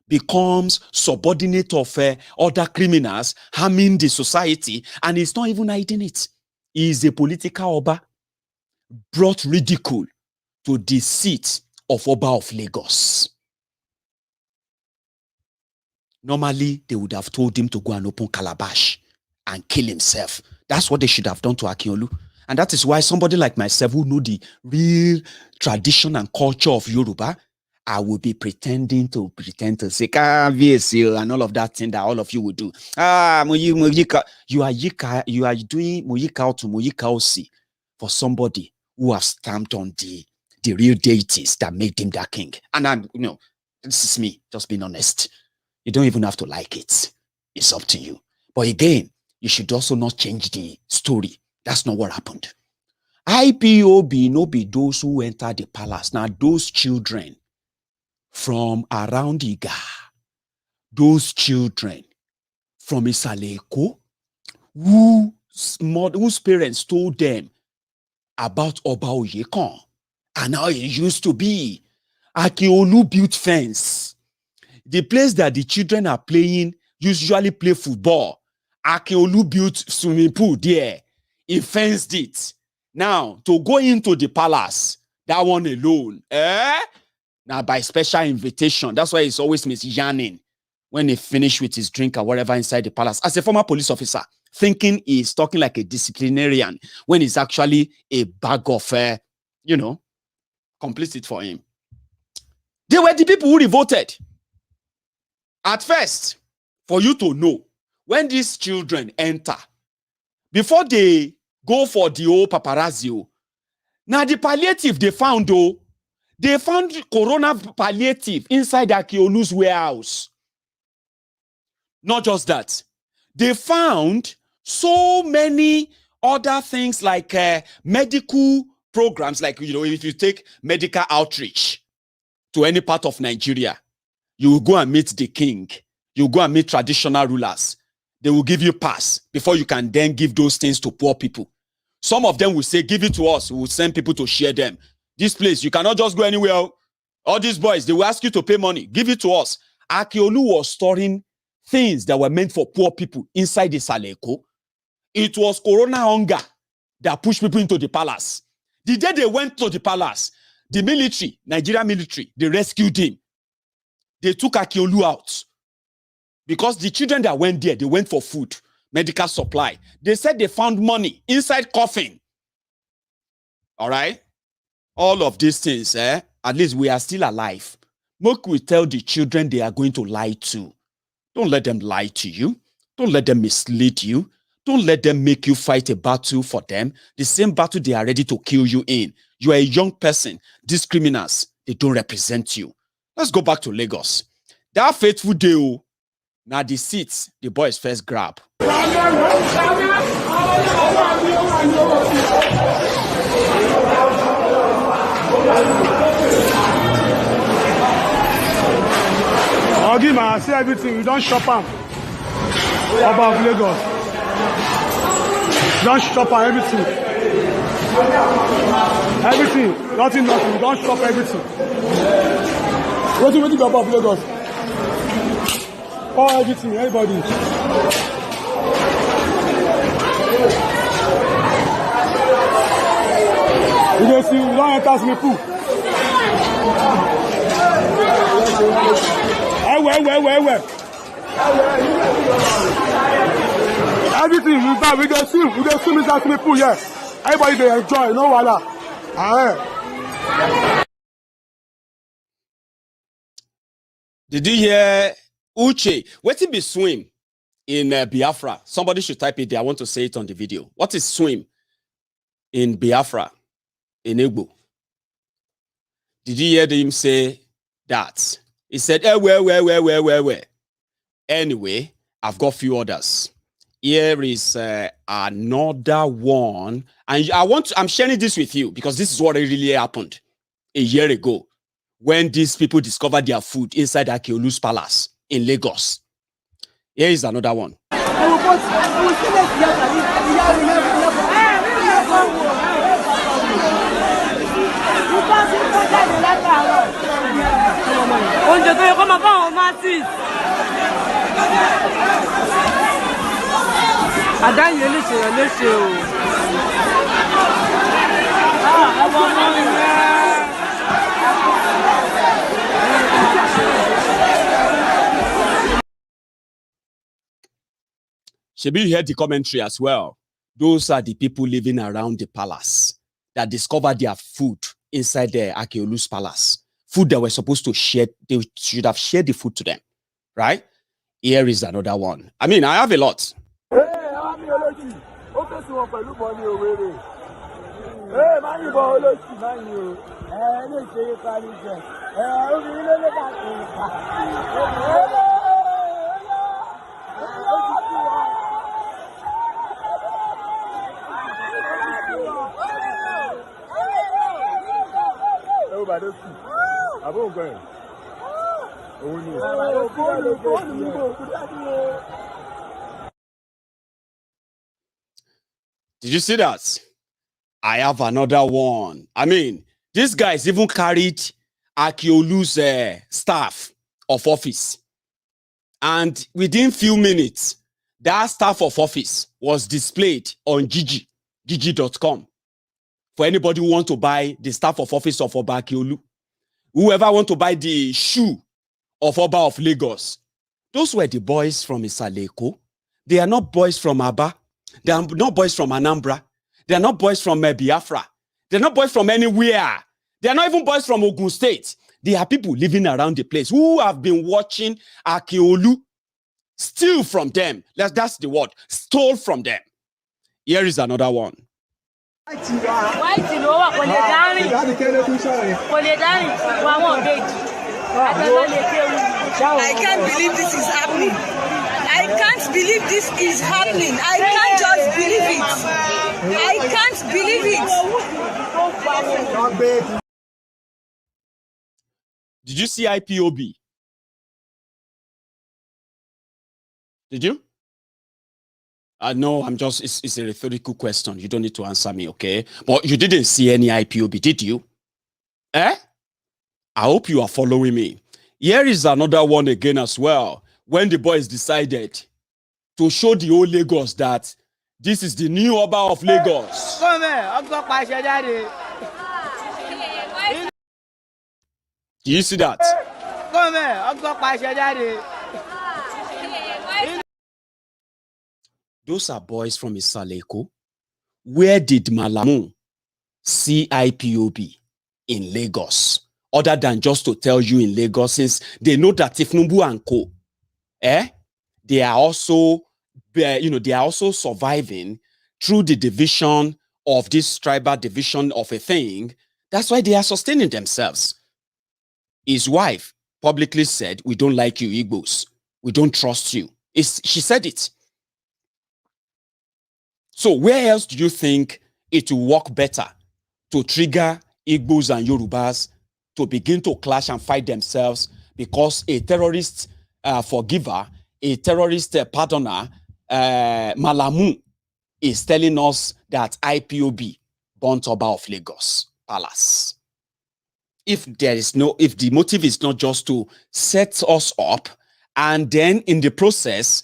becomes subordinate of other criminals harming the society, and he's not even hiding it, he is a political Oba, brought ridicule to the seat of Oba of Lagos. normally they would have told him to go and open calabash and kill himself. That's what they should have done to Akiolu. And that is why somebody like myself who know the real tradition and culture of Yoruba, I will be pretend to say, and all of that thing that all of you will do. You are doing Muyika to Muyika Osi for somebody who has stamped on the real deities that made him that king. And this is me, just being honest. You don't even have to like it. It's up to you. But again, you should also not change the story. That's not what happened. IPOB no be those who enter the palace. Now, those children from around Iga, those children from Isaleko, whose parents told them about Oba Oyekon and how it used to be. Akiolu built fence. The place that the children are playing usually play football. Akiolu built swimming pool there. He fenced it. Now, to go into the palace, that one alone, now by special invitation. That's why it's always Miss Yanning when he finish with his drink or whatever inside the palace. As a former police officer, thinking he's talking like a disciplinarian when he's actually a bag of, complicit for him. They were the people who revolted. At first, for you to know, when these children enter, before they go for the old paparazzi, now the palliative they found corona palliative inside Akiolu's warehouse. Not just that. They found so many other things like medical programs, like, if you take medical outreach to any part of Nigeria, you will go and meet the king. You will go and meet traditional rulers. They will give you pass before you can then give those things to poor people. Some of them will say, give it to us. We will send people to share them. This place, you cannot just go anywhere. All these boys, they will ask you to pay money. Give it to us. Akiolu was storing things that were meant for poor people inside the Saleko. It was corona hunger that pushed people into the palace. The day they went to the palace, the military, Nigerian military, they rescued him. They took Akiolu out. Because the children that went there, they went for food, medical supply. They said they found money inside coffin. All right? All of these things, at least we are still alive. Moke will tell the children they are going to lie to. Don't let them lie to you. Don't let them mislead you. Don't let them make you fight a battle for them. The same battle they are ready to kill you in. You are a young person. These criminals, they don't represent you. Let's go back to Lagos. That fateful day, now the seats, the boys first grab. Ogima, I see everything. You don't shop them. About Lagos. Don't shop on everything. Everything. Nothing. You don't shop everything. What do you think about Lagos? Oh, everything, everybody. You don't see, you don't enter me pool. Where? Everything, we go swim inside me pool, yeah. Everybody they enjoy, no wala. Did you hear Uche? What it be swim in Biafra? Somebody should type it there. I want to say it on the video. What is swim in Biafra, in Igbo? Did you hear him say that? He said, where? Anyway, I've got a few others. Here is another one. And I'm sharing this with you because this is what really happened a year ago when these people discovered their food inside Akiolu's palace in Lagos. Here is another one. Maybe you heard the commentary as well. Those are the people living around the palace that discovered their food inside the Akeolu's palace. Food that were supposed to share, they should have shared the food to them, right? Here is another one. I mean, I have a lot. Did you see that? I have another one. I mean, this guy's even carried Akeolu's staff of office. And within few minutes, that staff of office was displayed on gigi.com. For anybody who want to buy the staff of office of Oba Akeolu, whoever want to buy the shoe of Oba of Lagos, those were the boys from Isaleko. They are not boys from Aba. They are not boys from Anambra. They are not boys from Biafra. They are not boys from anywhere. They are not even boys from Ogun State. They are people living around the place who have been watching Akeolu steal from them. That's the word. Stole from them. Here is another one. I can't believe this is happening. I can't believe this is happening. I can't just believe it. I can't believe it. Did you see IPOB? Did you? No, it's a rhetorical question. You don't need to answer me, okay? But you didn't see any IPOB, did you? I hope you are following me. Here is another one again as well. When the boys decided to show the old Lagos that this is the new Oba of Lagos. Do you see that? Those are boys from Isaleko. Where did Malamu see IPOB in Lagos? Other than just to tell you in Lagos, since they know that Tifnumbu and Co. They are also, they are also surviving through the division of this tribal division of a thing. That's why they are sustaining themselves. His wife publicly said, "We don't like you, Igbos. We don't trust you." She said it. So where else do you think it will work better to trigger Igbos and Yorubas to begin to clash and fight themselves because a terrorist forgiver, a terrorist pardoner, Malamu, is telling us that IPOB burnt Oba of Lagos Palace? If the motive is not just to set us up and then in the process,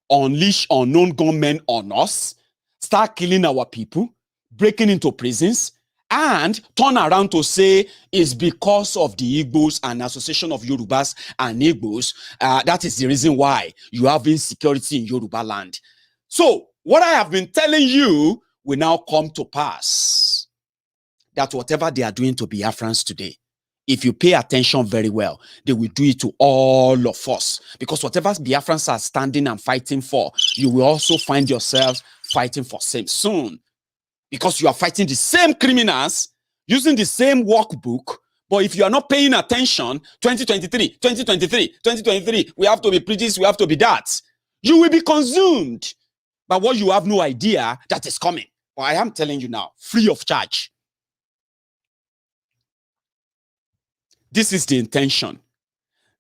unleash unknown gunmen on us, start killing our people, breaking into prisons, and turn around to say it's because of the Igbos and Association of Yorubas and Igbos. That is the reason why you have insecurity in Yoruba land. So what I have been telling you will now come to pass. That whatever they are doing to Biafrans today, if you pay attention very well, they will do it to all of us. Because whatever Biafrans are standing and fighting for, you will also find yourselves fighting for same soon. Because you are fighting the same criminals, using the same workbook. But if you are not paying attention, 2023, we have to be this, we have to be that. You will be consumed by what you have no idea that is coming. But I am telling you now, free of charge. This is the intention.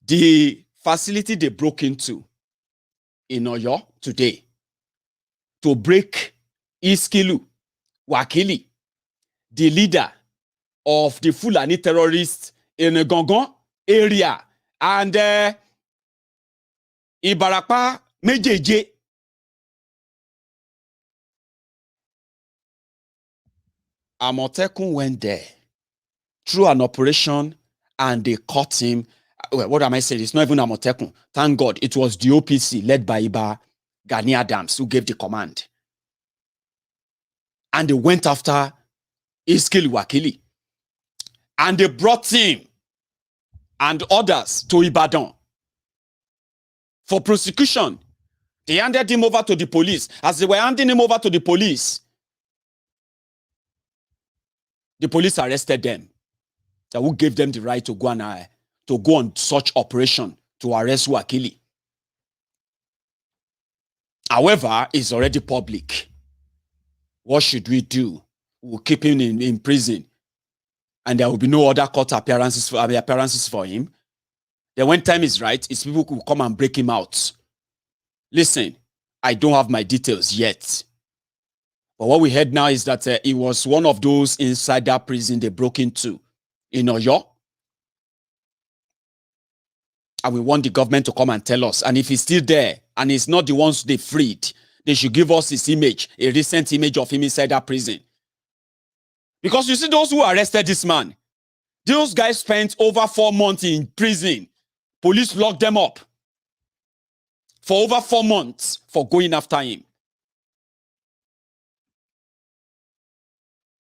The facility they broke into in Oyo today to break Iskilu, Wakili, the leader of the Fulani terrorists in the Gongon area, and Ibarapa Mejeje. Amotekun went there through an operation and they caught him. Well, what am I saying? It's not even Amotekun. Thank God it was the OPC led by Iba Gani Adams, who gave the command. And they went after Iskil Wakili. And they brought him and others to Ibadan for prosecution. They handed him over to the police. As they were handing him over to the police arrested them. That who gave them the right to go on such operation to arrest Wakili. However, it's already public. What should we do? We'll keep him in prison, and there will be no other court appearances for him. Then when time is right, it's people who come and break him out. Listen, I don't have my details yet. But what we heard now is that it was one of those inside that prison they broke into in Oyo. And we want the government to come and tell us. And if he's still there, and it's not the ones they freed, they should give us his image, a recent image of him inside that prison. Because you see, those who arrested this man, those guys spent over 4 months in prison. Police locked them up for over 4 months for going after him.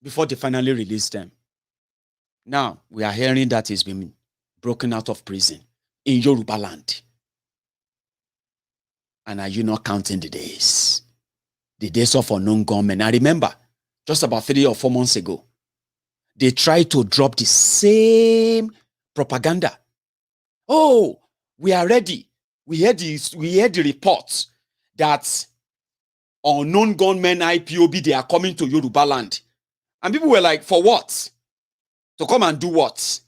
Before they finally released them. Now, we are hearing that he's been broken out of prison in Yoruba land. And are you not counting the days? The days of unknown gunmen. I remember, just about 3 or 4 months ago, they tried to drop the same propaganda. Oh, we are ready. We heard the reports that unknown gunmen IPOB, they are coming to Yoruba land. And people were like, for what? To come and do what?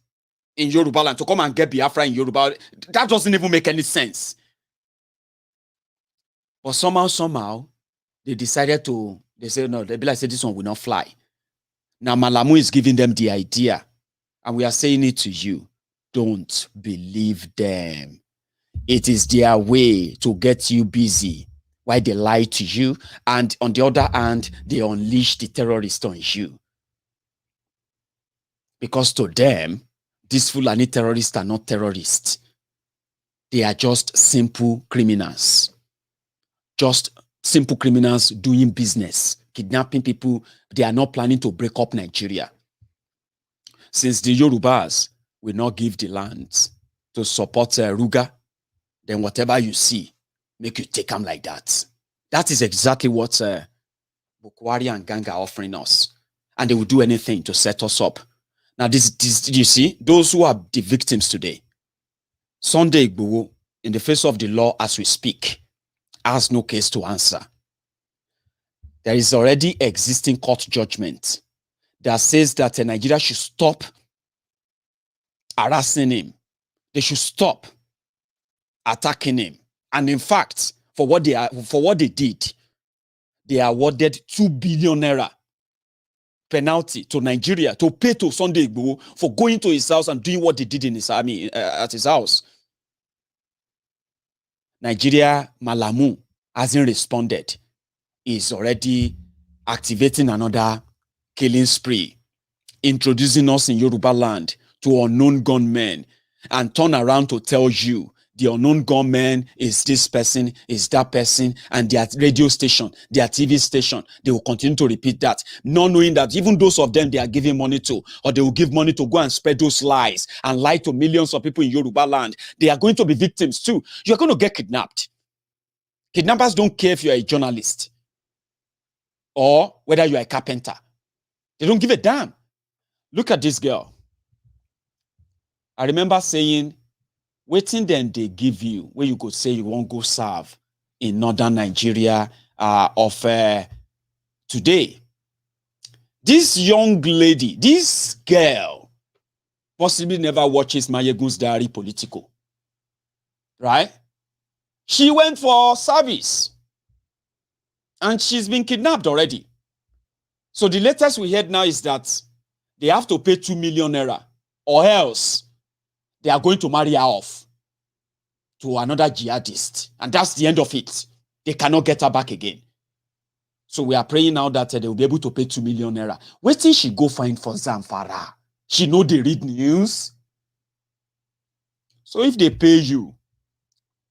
In Yoruba land, to come and get Biafra in Yoruba. That doesn't even make any sense. But somehow, they decided to, they said, no, they be like, say, this one will not fly. Now, Malamu is giving them the idea. And we are saying it to you. Don't believe them. It is their way to get you busy. Why they lie to you. And on the other hand, they unleash the terrorists on you. Because to them, these Fulani terrorists are not terrorists. They are just simple criminals. Just simple criminals doing business, kidnapping people. They are not planning to break up Nigeria. Since the Yorubas will not give the lands to support Ruga, then whatever you see, make you take them like that. That is exactly what Boko Haram and gang are offering us. And they will do anything to set us up. Now, this you see, those who are the victims today, Sunday Igboho, in the face of the law as we speak, has no case to answer. There is already existing court judgment that says that Nigeria should stop harassing him. They should stop attacking him. And in fact, for what they did, they awarded 2 billion naira penalty to Nigeria to pay to Sunday Igboho for going to his house and doing what they did in his army at his house. Nigeria, Malamu, hasn't responded. Is already activating another killing spree, introducing us in Yoruba land to unknown gunmen, and turn around to tell you the unknown gunman is this person, is that person, and their radio station, their TV station, they will continue to repeat that, not knowing that even those of them they are giving money to, or they will give money to go and spread those lies and lie to millions of people in Yoruba land, they are going to be victims too. You're going to get kidnapped. Kidnappers don't care if you're a journalist or whether you're a carpenter. They don't give a damn. Look at this girl. I remember saying, waiting then they give you, where you could say you won't go serve in northern Nigeria of today. This young lady, this girl, possibly never watches Maiyegun's diary Politico. Right? She went for service. And she's been kidnapped already. So the latest we heard now is that they have to pay 2 million naira, or else they are going to marry her off to another jihadist. And that's the end of it. They cannot get her back again. So we are praying now that they will be able to pay 2 million naira. Wait till she go find for Zamfara. She know they read news. So if they pay you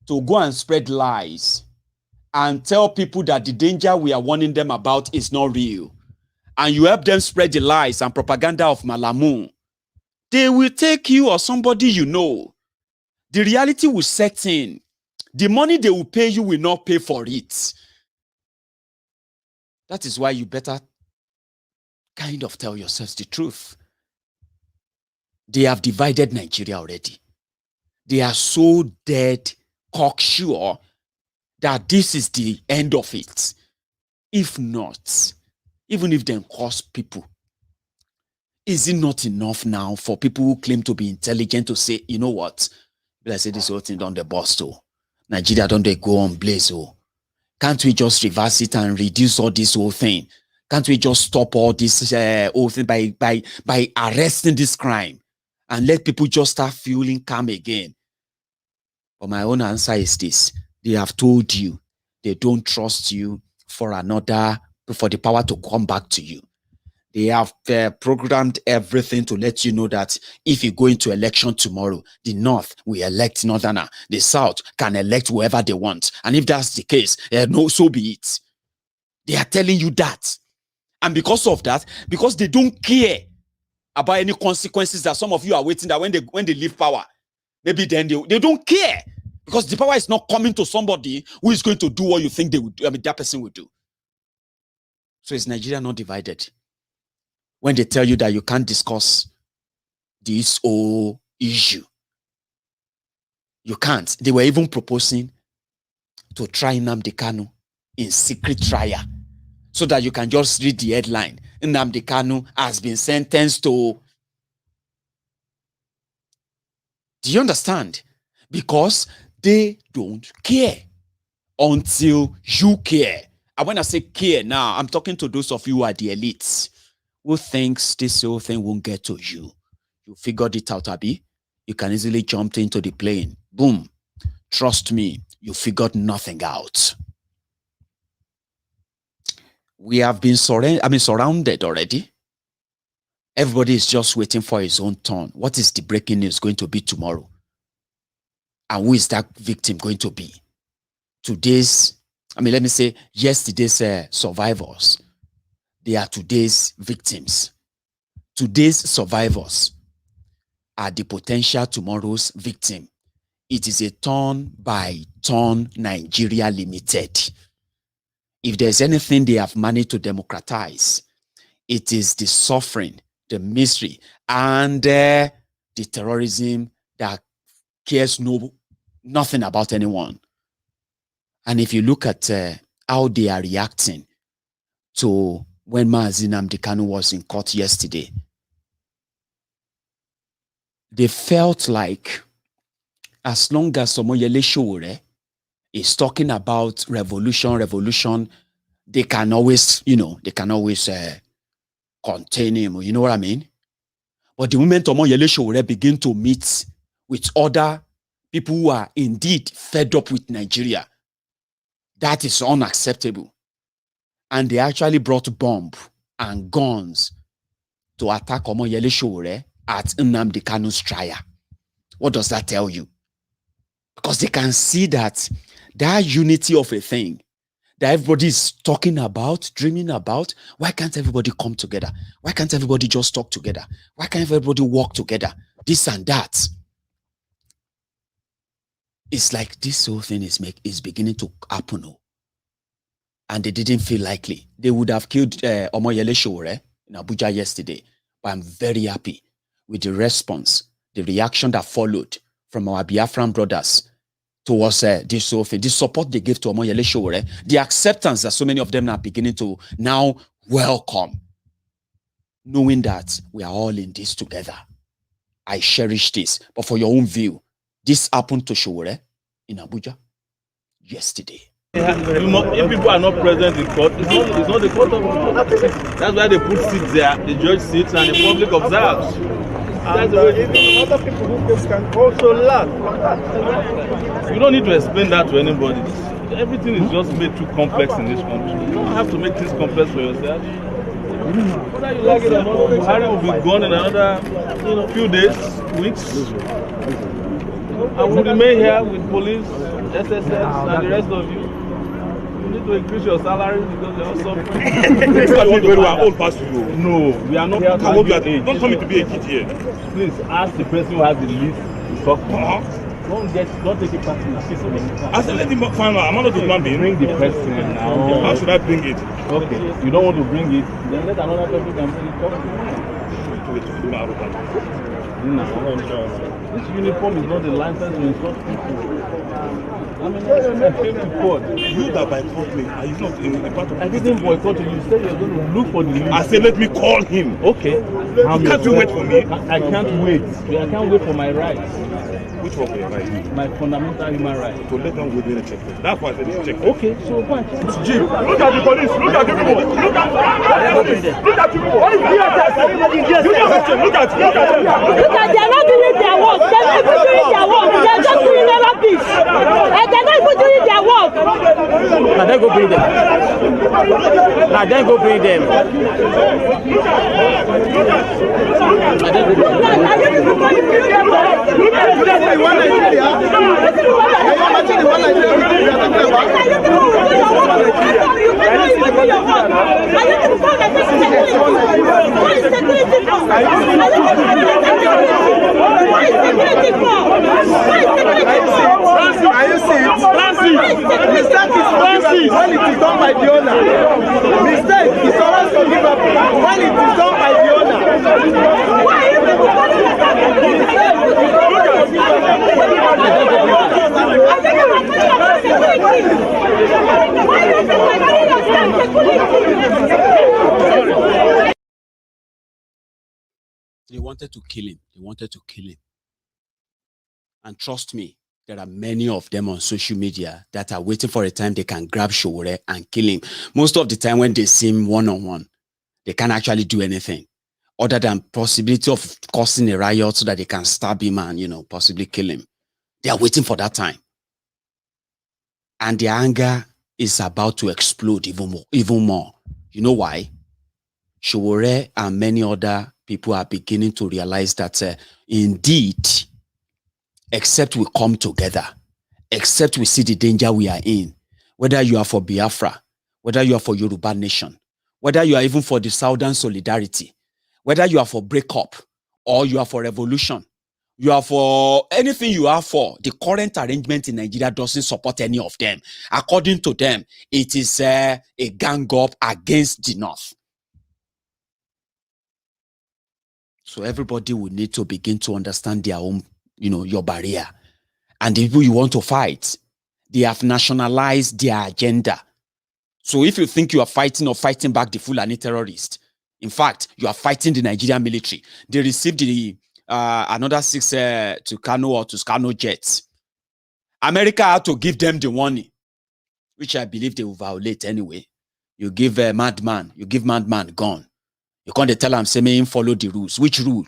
to go and spread lies and tell people that the danger we are warning them about is not real, and you help them spread the lies and propaganda of Malamu, they will take you or somebody you know. The reality will set in. The money they will pay you will not pay for it. That is why you better kind of tell yourselves the truth. They have divided Nigeria already. They are so dead, cocksure, that this is the end of it. If not, even if they cost people, is it not enough now for people who claim to be intelligent to say, you know what? Let's say this whole thing on the bus too. Nigeria don't they go on blaze? Oh, can't we just reverse it and reduce all this whole thing? Can't we just stop all this whole thing by arresting this crime and let people just start feeling calm again? But my own answer is this: they have told you they don't trust you for the power to come back to you. They have programmed everything to let you know that if you go into election tomorrow, the North will elect Northerner, the South can elect whoever they want. And if that's the case, no, so be it. They are telling you that. And because of that, because they don't care about any consequences that some of you are waiting that when they leave power, maybe then they don't care. Because the power is not coming to somebody who is going to do what you think they would do. I mean, that person will do. So is Nigeria not divided? When they tell you that you can't discuss this whole issue, you can't. They were even proposing to try Nnamdi Kanu in secret trial so that you can just read the headline. Nnamdi Kanu has been sentenced to. Do you understand? Because they don't care until you care. And when I say care now, I'm talking to those of you who are the elites, who thinks this whole thing won't get to you. You figured it out, Abi. You can easily jump into the plane. Boom. Trust me, you figured nothing out. We have been surrounded already. Everybody is just waiting for his own turn. What is the breaking news going to be tomorrow? And who is that victim going to be? Yesterday's survivors. They are today's victims. Today's survivors are the potential tomorrow's victim. It is a turn-by-turn Nigeria limited. If there's anything they have managed to democratize, it is the suffering, the misery, and the terrorism that cares nothing about anyone. And if you look at how they are reacting to when Nnamdi Kanu was in court yesterday, they felt like as long as Omoyele Sowore is talking about revolution, they can always, contain him. You know what I mean? But the moment Omoyele Sowore begin to meet with other people who are indeed fed up with Nigeria, that is unacceptable. And they actually brought bomb and guns to attack Omoyele Sowore at Nnamdi Kanu's trial. What does that tell you? Because they can see that unity of a thing that everybody is talking about, dreaming about, why can't everybody come together? Why can't everybody just talk together? Why can't everybody work together? This and that. It's like this whole thing is beginning to happen. And they didn't feel likely. They would have killed Omoyele Sowore in Abuja yesterday. But I'm very happy with the response, the reaction that followed from our Biafran brothers towards this whole thing, the support they gave to Omoyele Sowore, the acceptance that so many of them are beginning to now welcome, knowing that we are all in this together. I cherish this. But for your own view, this happened to Sowore in Abuja yesterday. If people are not present in court, it's not the court of law. That's why they put seats there, the judge sits and the public observes. That's the way even other people who can also learn. You don't need to explain that to anybody. Everything is just made too complex in this country. You don't have to make things complex for yourself. Whether you like it or not, Buhari will be gone in another few days, weeks. I will remain here with police, SSS, and the rest of you. to increase your salary because you're suffering. We are old past you. No, we are not. Don't tell me to be a kid here. Please ask the person who has the least to talk to. Don't take it personal. I said let him find out. I'm not a human being. Bring the person now. How should I bring it? Okay. You don't want to bring it, then let another person can bring it. This uniform is not the license to insult people. I mean, I came to court. You that boycott me, are you not a part of? I didn't boycott you. You said you're going to look for the lead. I said let me call him. Okay. Can't you wait for me? I can't wait. I can't wait for my rights. Which one for your right? My fundamental human right. To let them go there and check it. That's why I said it's check. Okay, so go and check. Jim, look at the police. Look at the people. Look at the people. Look at the people. What is the Look at Because they are not doing their work. They are not even doing their work. They are just doing their peace. And they are not even doing their work. Now then go bring them. Now then go bring them. One Nigeria. Are you seeing? Mistake is when it is done by the owner. Mistake is always forgivable when it is done by the owner. They wanted to kill him. They wanted to kill him. And trust me, there are many of them on social media that are waiting for a time they can grab Sowore and kill him. Most of the time when they see him one-on-one, they can't actually do anything other than possibility of causing a riot so that they can stab him and, you know, possibly kill him. They are waiting for that time. And their anger is about to explode even more. You know why? Sowore and many other people are beginning to realize that indeed, except we come together, except we see the danger we are in, whether you are for Biafra, whether you are for Yoruba Nation, whether you are even for the Southern Solidarity, whether you are for breakup or you are for revolution, you are for anything you are for, the current arrangement in Nigeria doesn't support any of them. According to them, it is a gang up against the North. So everybody will need to begin to understand their own, you know, your barrier. And the people you want to fight, they have nationalized their agenda. So if you think you are fighting or fighting back the Fulani terrorists, in fact, you are fighting the Nigerian military. They received the another 6 to Kano or to Kano jets. America had to give them the warning, which I believe they will violate anyway. You give a madman, you give madman gun. You can't tell them, say, may follow the rules. Which rule?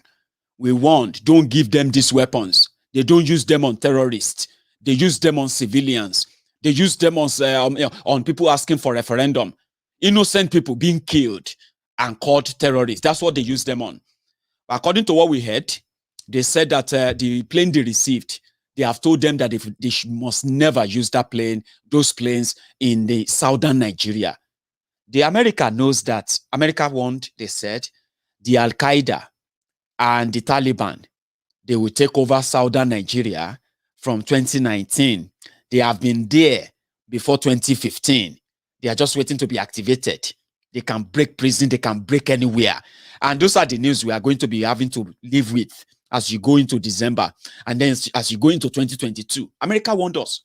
We want, don't give them these weapons. They don't use them on terrorists. They use them on civilians. They use them on people asking for referendum. Innocent people being killed and called terrorists. That's what they use them on. According to what we heard, they said that the plane they received, they have told them that they must never use those planes in the southern Nigeria. The America knows that. America warned, they said, the Al-Qaeda and the Taliban, they will take over southern Nigeria from 2019. They have been there before 2015. They are just waiting to be activated. They can break prison. They can break anywhere. And those are the news we are going to be having to live with as you go into December. And then as you go into 2022. America warned us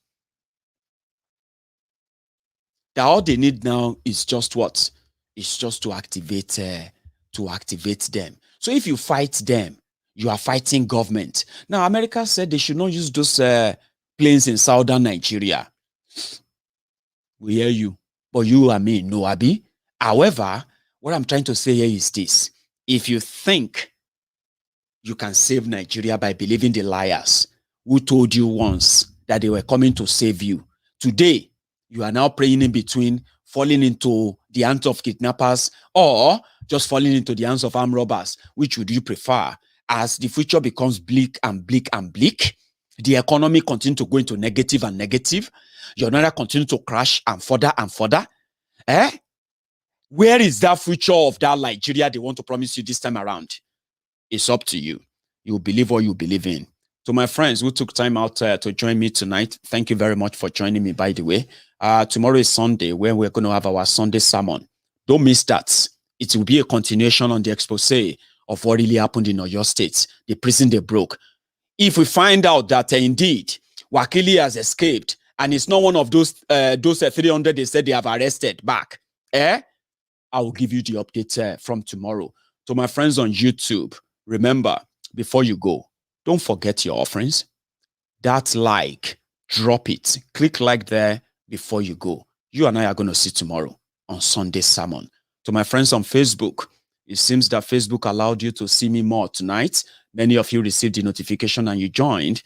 that all they need now is just what? It's just to activate them. So if you fight them, you are fighting government. Now, America said they should not use those planes in southern Nigeria. We hear you. But you and me, no, Abi. However, what I'm trying to say here is this. If you think you can save Nigeria by believing the liars who told you once that they were coming to save you, today, you are now praying in between, falling into the hands of kidnappers or just falling into the hands of armed robbers. Which would you prefer? As the future becomes bleak and bleak and bleak, the economy continue to go into negative and negative, your naira continue to crash and further and further. Where is that future of that Nigeria they want to promise you this time around? It's up to you. You believe what you believe in. To my friends who took time out to join me tonight, thank you very much for joining me, by the way. Tomorrow is Sunday, where we're going to have our Sunday sermon. Don't miss that. It will be a continuation on the expose of what really happened in Oyo State, the prison they broke. If we find out that indeed Wakili has escaped and it's not one of those 300 they said they have arrested back, I will give you the update from tomorrow. To my friends on YouTube, remember, before you go, don't forget your offerings. That like, drop it. Click like there before you go. You and I are going to see tomorrow on Sunday sermon. To my friends on Facebook, it seems that Facebook allowed you to see me more tonight. Many of you received the notification and you joined.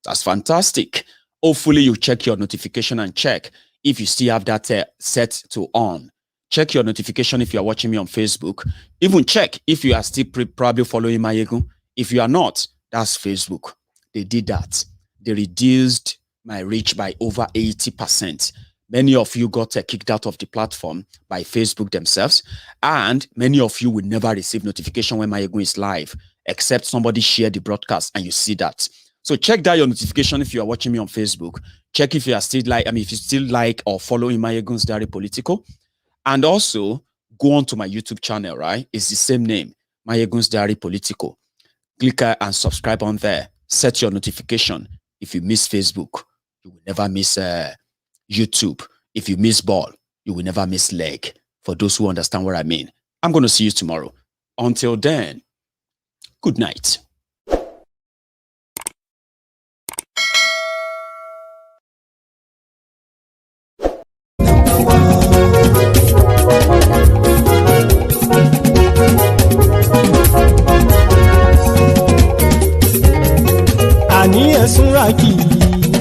That's fantastic. Hopefully you check your notification and check if you still have that set to on. Check your notification if you are watching me on Facebook. Even check if you are still probably following Maiyegun. If you are not, that's Facebook. They did that. They reduced my reach by over 80%. Many of you got kicked out of the platform by Facebook themselves. And many of you will never receive notification when Maiyegun is live, except somebody share the broadcast and you see that. So check that your notification if you are watching me on Facebook. Check if you are still if you still like or following Maiyegun's Diary Politico. And also, go on to my YouTube channel, right? It's the same name, Maiyegun's Diary Politico. Click and subscribe on there. Set your notification. If you miss Facebook, you will never miss YouTube. If you miss ball, you will never miss leg. For those who understand what I mean. I'm going to see you tomorrow. Until then, good night.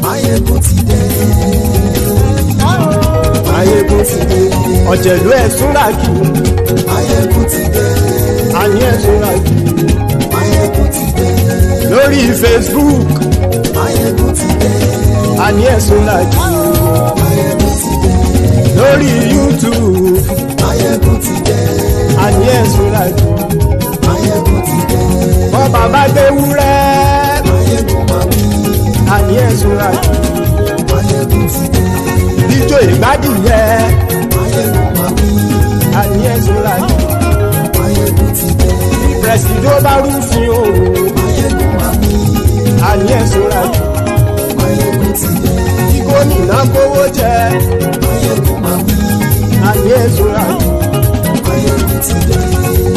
Maiyegun ti dé. Maiyegun ti dé. Ọ̀jẹ̀lú ẹ̀sùnràkì. Maiyegun ti dé. Àní ẹ̀sùnràkì. Maiyegun ti dé. Lórí Facebook. Maiyegun ti dé. Àní ẹ̀sùnràkì. Maiyegun ti dé. Lórí YouTube. Maiyegun ti dé. Àní ẹ̀sùnràkì. Maiyegun ti dé. Bọ́ bàbá gbé wúrẹ́. Maiyegun máa wí. Àní ẹ̀sùnràkì. Maiyegun ti dé. Ijó ìgbádìyẹ. Maiyegun máa wí. Àní ẹ̀sùnràkì. Maiyegun ti dé. Pẹ̀sìdó bá rúfin o. Maiyegun máa wí. Àní ẹ̀sùnràkì. Maiyegun ti dé. Kí gómìnà kówó jẹ. Maiyegun máa wí. Àní ẹ̀sùnràkì. Maiyegun ti dé.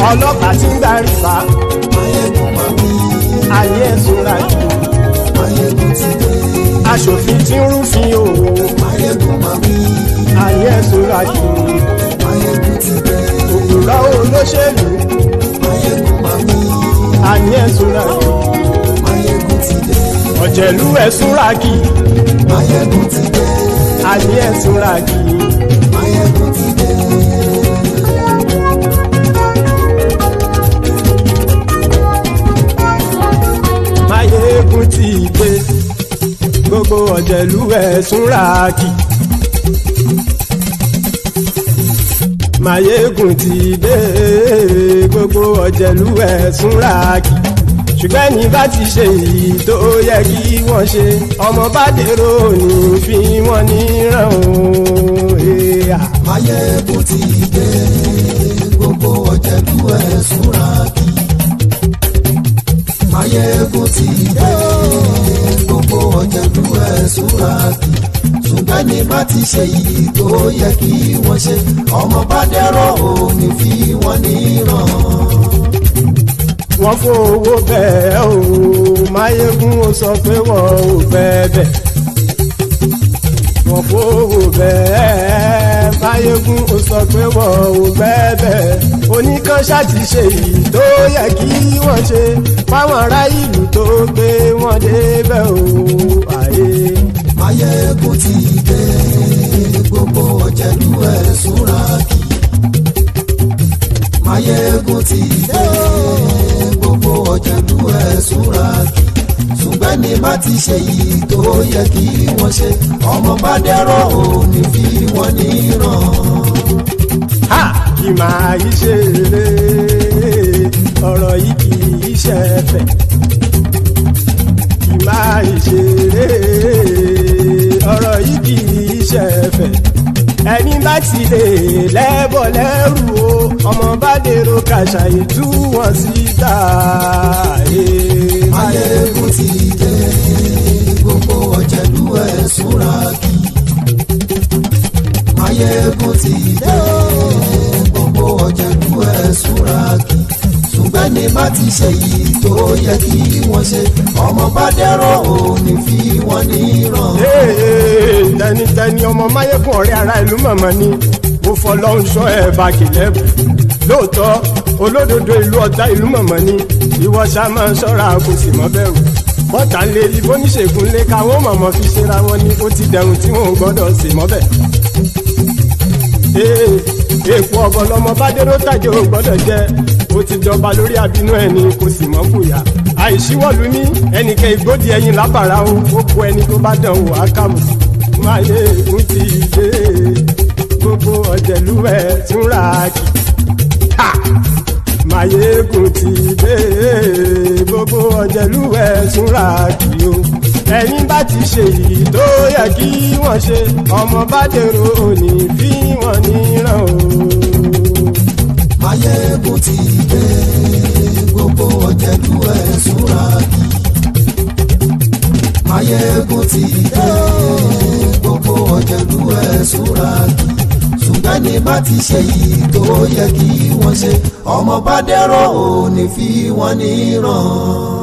Ọlọ́pàá tí ń darí bá. Maiyegun máa wí. Àní ẹ̀sùnràkì. Maiyegun ti dé. Aṣòfin tí ń rúfin o. Maiyegun máa wí. Àní ẹ̀sùnràkì. Maiyegun ti dé. Òpùrọ́ olóṣèlú. Maiyegun máa wí. Àní ẹ̀sùnràkì. Maiyegun ti dé. Ọ̀jẹ̀lú ẹ̀sùnràkì. Maiyegun ti dé. Àní ẹ̀sùnràkì. Maiyegun ti dé. Maiyegun ti dé. Gbogbo ọ̀jẹ̀lú ẹ̀sùnràkì. Maiyegun ti dé. Gbogbo ọ̀jẹ̀lú ẹ̀sùnràkì. Ṣùgbọ́n ní bá ti ṣe èyí tó yẹ kí wọ́n ṣe, ọmọ bá dèrò ní fi wọ́n níran o. Maiyegun ti dé. Gbogbo ọ̀jẹ̀lú ẹ̀sùnràkì. Maiyegun ti dé. Gbogbo ọ̀jẹ̀lú ẹ̀sùnràkì. Ṣùgbọ́n ní bá ti ṣe èyí tó yẹ kí wọ́n ṣe, ọmọ bá dèrò ní fi wọ́n níran. Wọ́n fowó bẹ́ẹ̀ o. Maiyegun ó sọ pé wọ́n ò fẹ́ bẹ́ẹ̀. Wọ́n fowó bẹ́ẹ̀. Maiyegun ó sọ pé wọ́n ò fẹ́ bẹ́ẹ̀. Oníkan ṣáàtì ṣe èyí tó yẹ kí wọ́n ṣe fáwọn ará ìlú tó gbé wọn débẹ̀ o. Maiyegun ti dé. Gbogbo ọ̀jẹ̀lú ẹ̀sùnràkì. Maiyegun ti dé. Gbogbo ọ̀jẹ̀lú ẹ̀sùnràkì. Ṣùgbọ́n ṣùgbọ́n ní bá ti ṣe yìí tó yẹ kí wọ́n ṣe ọmọ bá dẹ́rọ̀ ò ní fi wọ́n níran. kì máa yí ṣe eré ọ̀rọ̀ yìí kì í ṣe ẹ̀fẹ̀ kì máa yí ṣe eré ọ̀rọ̀ yìí kì í ṣe ẹ̀fẹ̀ ẹni bá ti lè lẹ́bọ̀ lẹ́rù o ọmọ bá dèrò kàṣàyè tú wọn síta. Maiyegun ti dé gbogbo ọ̀jẹ̀lú ẹ̀ súnra kí. Maiyegun ti dé gbogbo ọ̀jẹ̀lú ẹ̀ súnra kí. ṣùgbọ́n ní bá ti ṣe yìí tó yẹ kí wọ́n ṣe ọmọ bá dẹ́rọ̀ ò ní fi wọ́n níran. tẹnitẹni ọmọ Maiyegun ọ̀rẹ́ ara ìlú mọ̀mọ́ ni mo fọlọ́run sọ ẹ̀ bá kìlẹ́bù lóòótọ́ olódodo ìlú ọ̀tá ìlú mọ̀mọ́ ni ìwọ ṣá máa ń ṣọ́ra kò sì mọ́ bẹ̀rù bọ́tà ń lé ibo níṣègùn lé káwọn mọ̀mọ́ fi ṣera wọn ni ó ti dẹ̀rùn tí wọn ò gbọ́dọ̀ sì mọ́ bẹ̀. èèpo ọ̀bọ lọmọ bá dérò tàjẹ́ ò gbọ́dọ̀ jẹ́ ó ti jọba lórí àbínú ẹni kò sì mọ́ fòyà àìsíwọ́lú ní ẹnìkẹ́ ìgbódì ẹyin lábàrá ó kó ẹni tó bá dán wò á kàmù. Maiyegun ti dé gbogbo ọ̀jẹ̀lú ẹ̀ tún ra kì. Maiyegun ti dé gbogbo ọ̀jẹ̀lú ẹ̀ tún ra kì o. ẹ̀yin bá ti ṣe èyí tó yẹ kí wọ́n ṣe ọmọ bá dèrò òní fi wọ́n níran o. Maiyegun ti dé gbogbo ọ̀jẹ̀lú ẹ̀ tún ra kì. Maiyegun ti dé gbogbo ọ̀jẹ̀lú ẹ̀ tún ra kì. ṣùgbọ́n ní bá ti ṣe yìí tó yẹ kí wọ́n ṣe ọmọ bá dẹ́rọ̀ ò ní fi wọ́n níran.